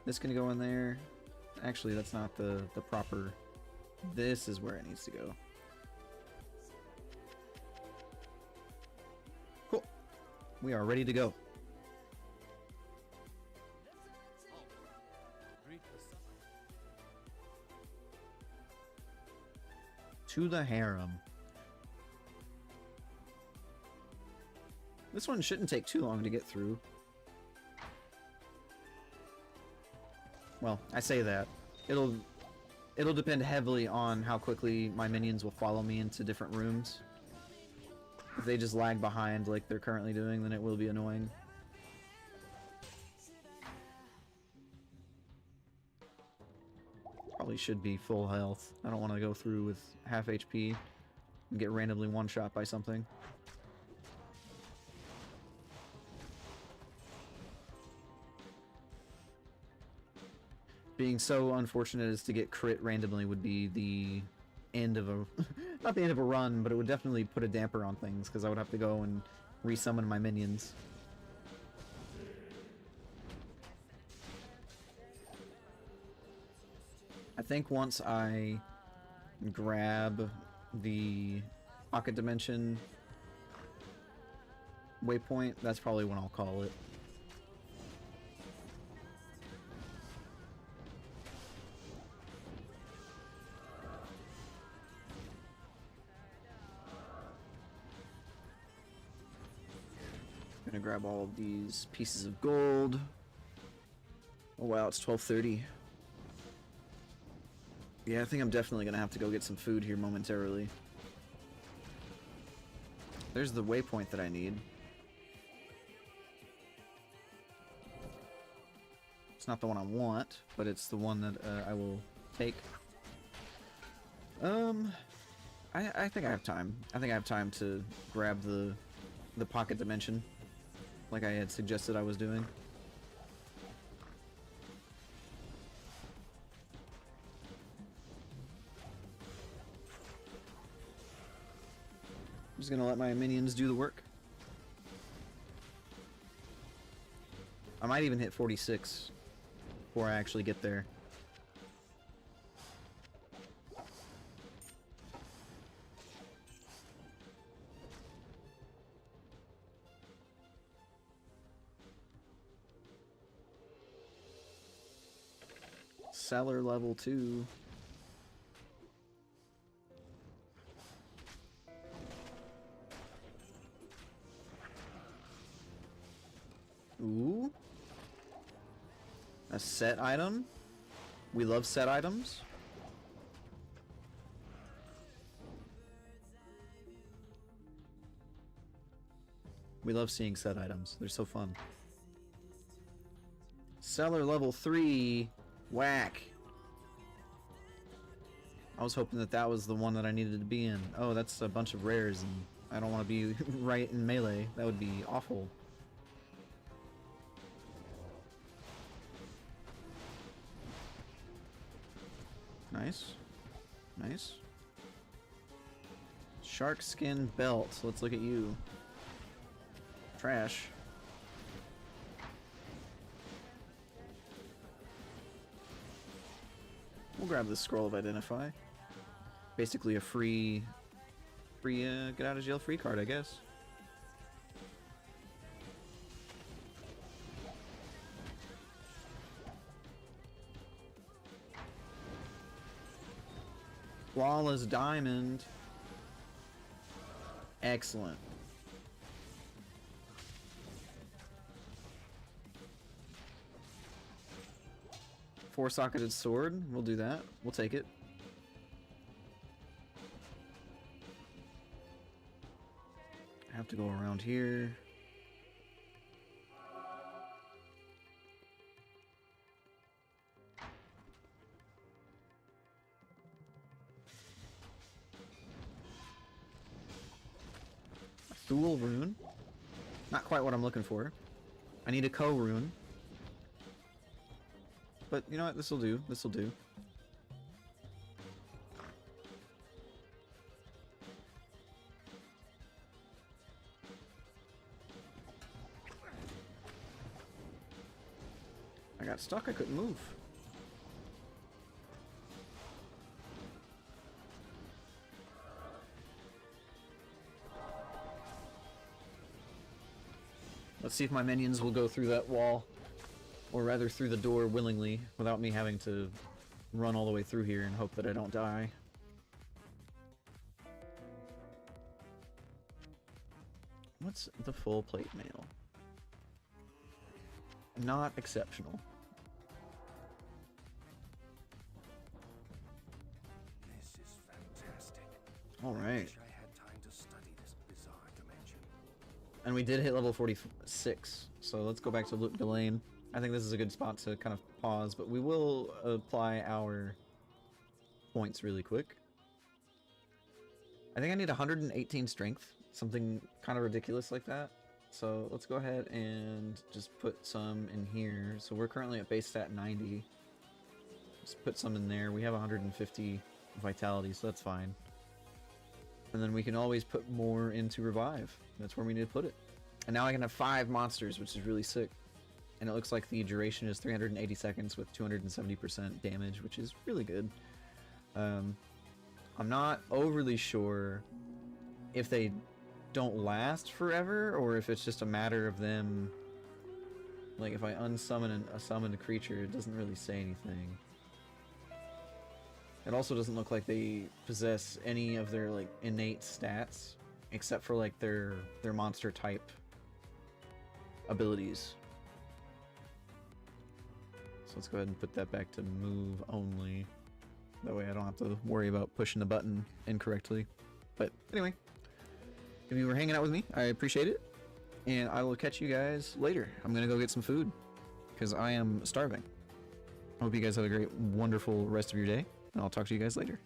This can go in there. Actually, that's not the proper... This is where it needs to go. Cool. We are ready to go. To the harem. This one shouldn't take too long to get through. Well, I say that. It'll depend heavily on how quickly my minions will follow me into different rooms. If they just lag behind like they're currently doing, then it will be annoying. Probably should be full health. I don't want to go through with half HP and get randomly one-shot by something. Being so unfortunate as to get crit randomly would be the end of a... not the end of a run, but it would definitely put a damper on things, because I would have to go and resummon my minions. I think once I grab the pocket dimension waypoint, that's probably when I'll call it. Gonna grab all of these pieces of gold. Oh wow, it's 12:30. Yeah, I think I'm definitely gonna have to go get some food here momentarily. There's the waypoint that I need. It's not the one I want, but it's the one that I will take. I think I have time. I think I have time to grab the pocket dimension, like I had suggested I was doing. I'm just gonna let my minions do the work. I might even hit 46 before I actually get there. Cellar level 2. Ooh. A set item? We love set items. We love seeing set items. They're so fun. Cellar level 3. Whack. I was hoping that that was the one that I needed to be in. Oh, that's a bunch of rares, and I don't want to be right in melee. That would be awful. Nice. Nice. Shark skin belt. Let's look at you. Trash. We'll grab the scroll of identify. Basically a free get out of jail free card, I guess. Flawless diamond. Excellent. Four-socketed sword. We'll do that. We'll take it. I have to go around here. Thule rune. Not quite what I'm looking for. I need a Ko rune. But you know what? This'll do. This'll do. I got stuck. I couldn't move. Let's see if my minions will go through that wall. Or rather through the door willingly, without me having to run all the way through here and hope that I don't die. What's the full plate mail? Not exceptional. This is fantastic. All right. Wish I had time to study this bizarre dimension. And we did hit level 46, so let's go back to Luke Delane. I think this is a good spot to kind of pause, but we will apply our points really quick. I think I need 118 strength, something kind of ridiculous like that. So let's go ahead and just put some in here. So we're currently at base stat 90. Just put some in there. We have 150 vitality, so that's fine. And then we can always put more into revive. That's where we need to put it. And now I can have 5 monsters, which is really sick. And it looks like the duration is 380 seconds with 270% damage, which is really good. I'm not overly sure if they don't last forever, or if it's just a matter of them, like if I unsummon a summoned creature, it doesn't really say anything. It also doesn't look like they possess any of their like innate stats, except for like their monster type abilities. So let's go ahead and put that back to move only. That way I don't have to worry about pushing the button incorrectly. But anyway, if you were hanging out with me, I appreciate it. And I will catch you guys later. I'm going to go get some food because I am starving. I hope you guys have a great, wonderful rest of your day. And I'll talk to you guys later.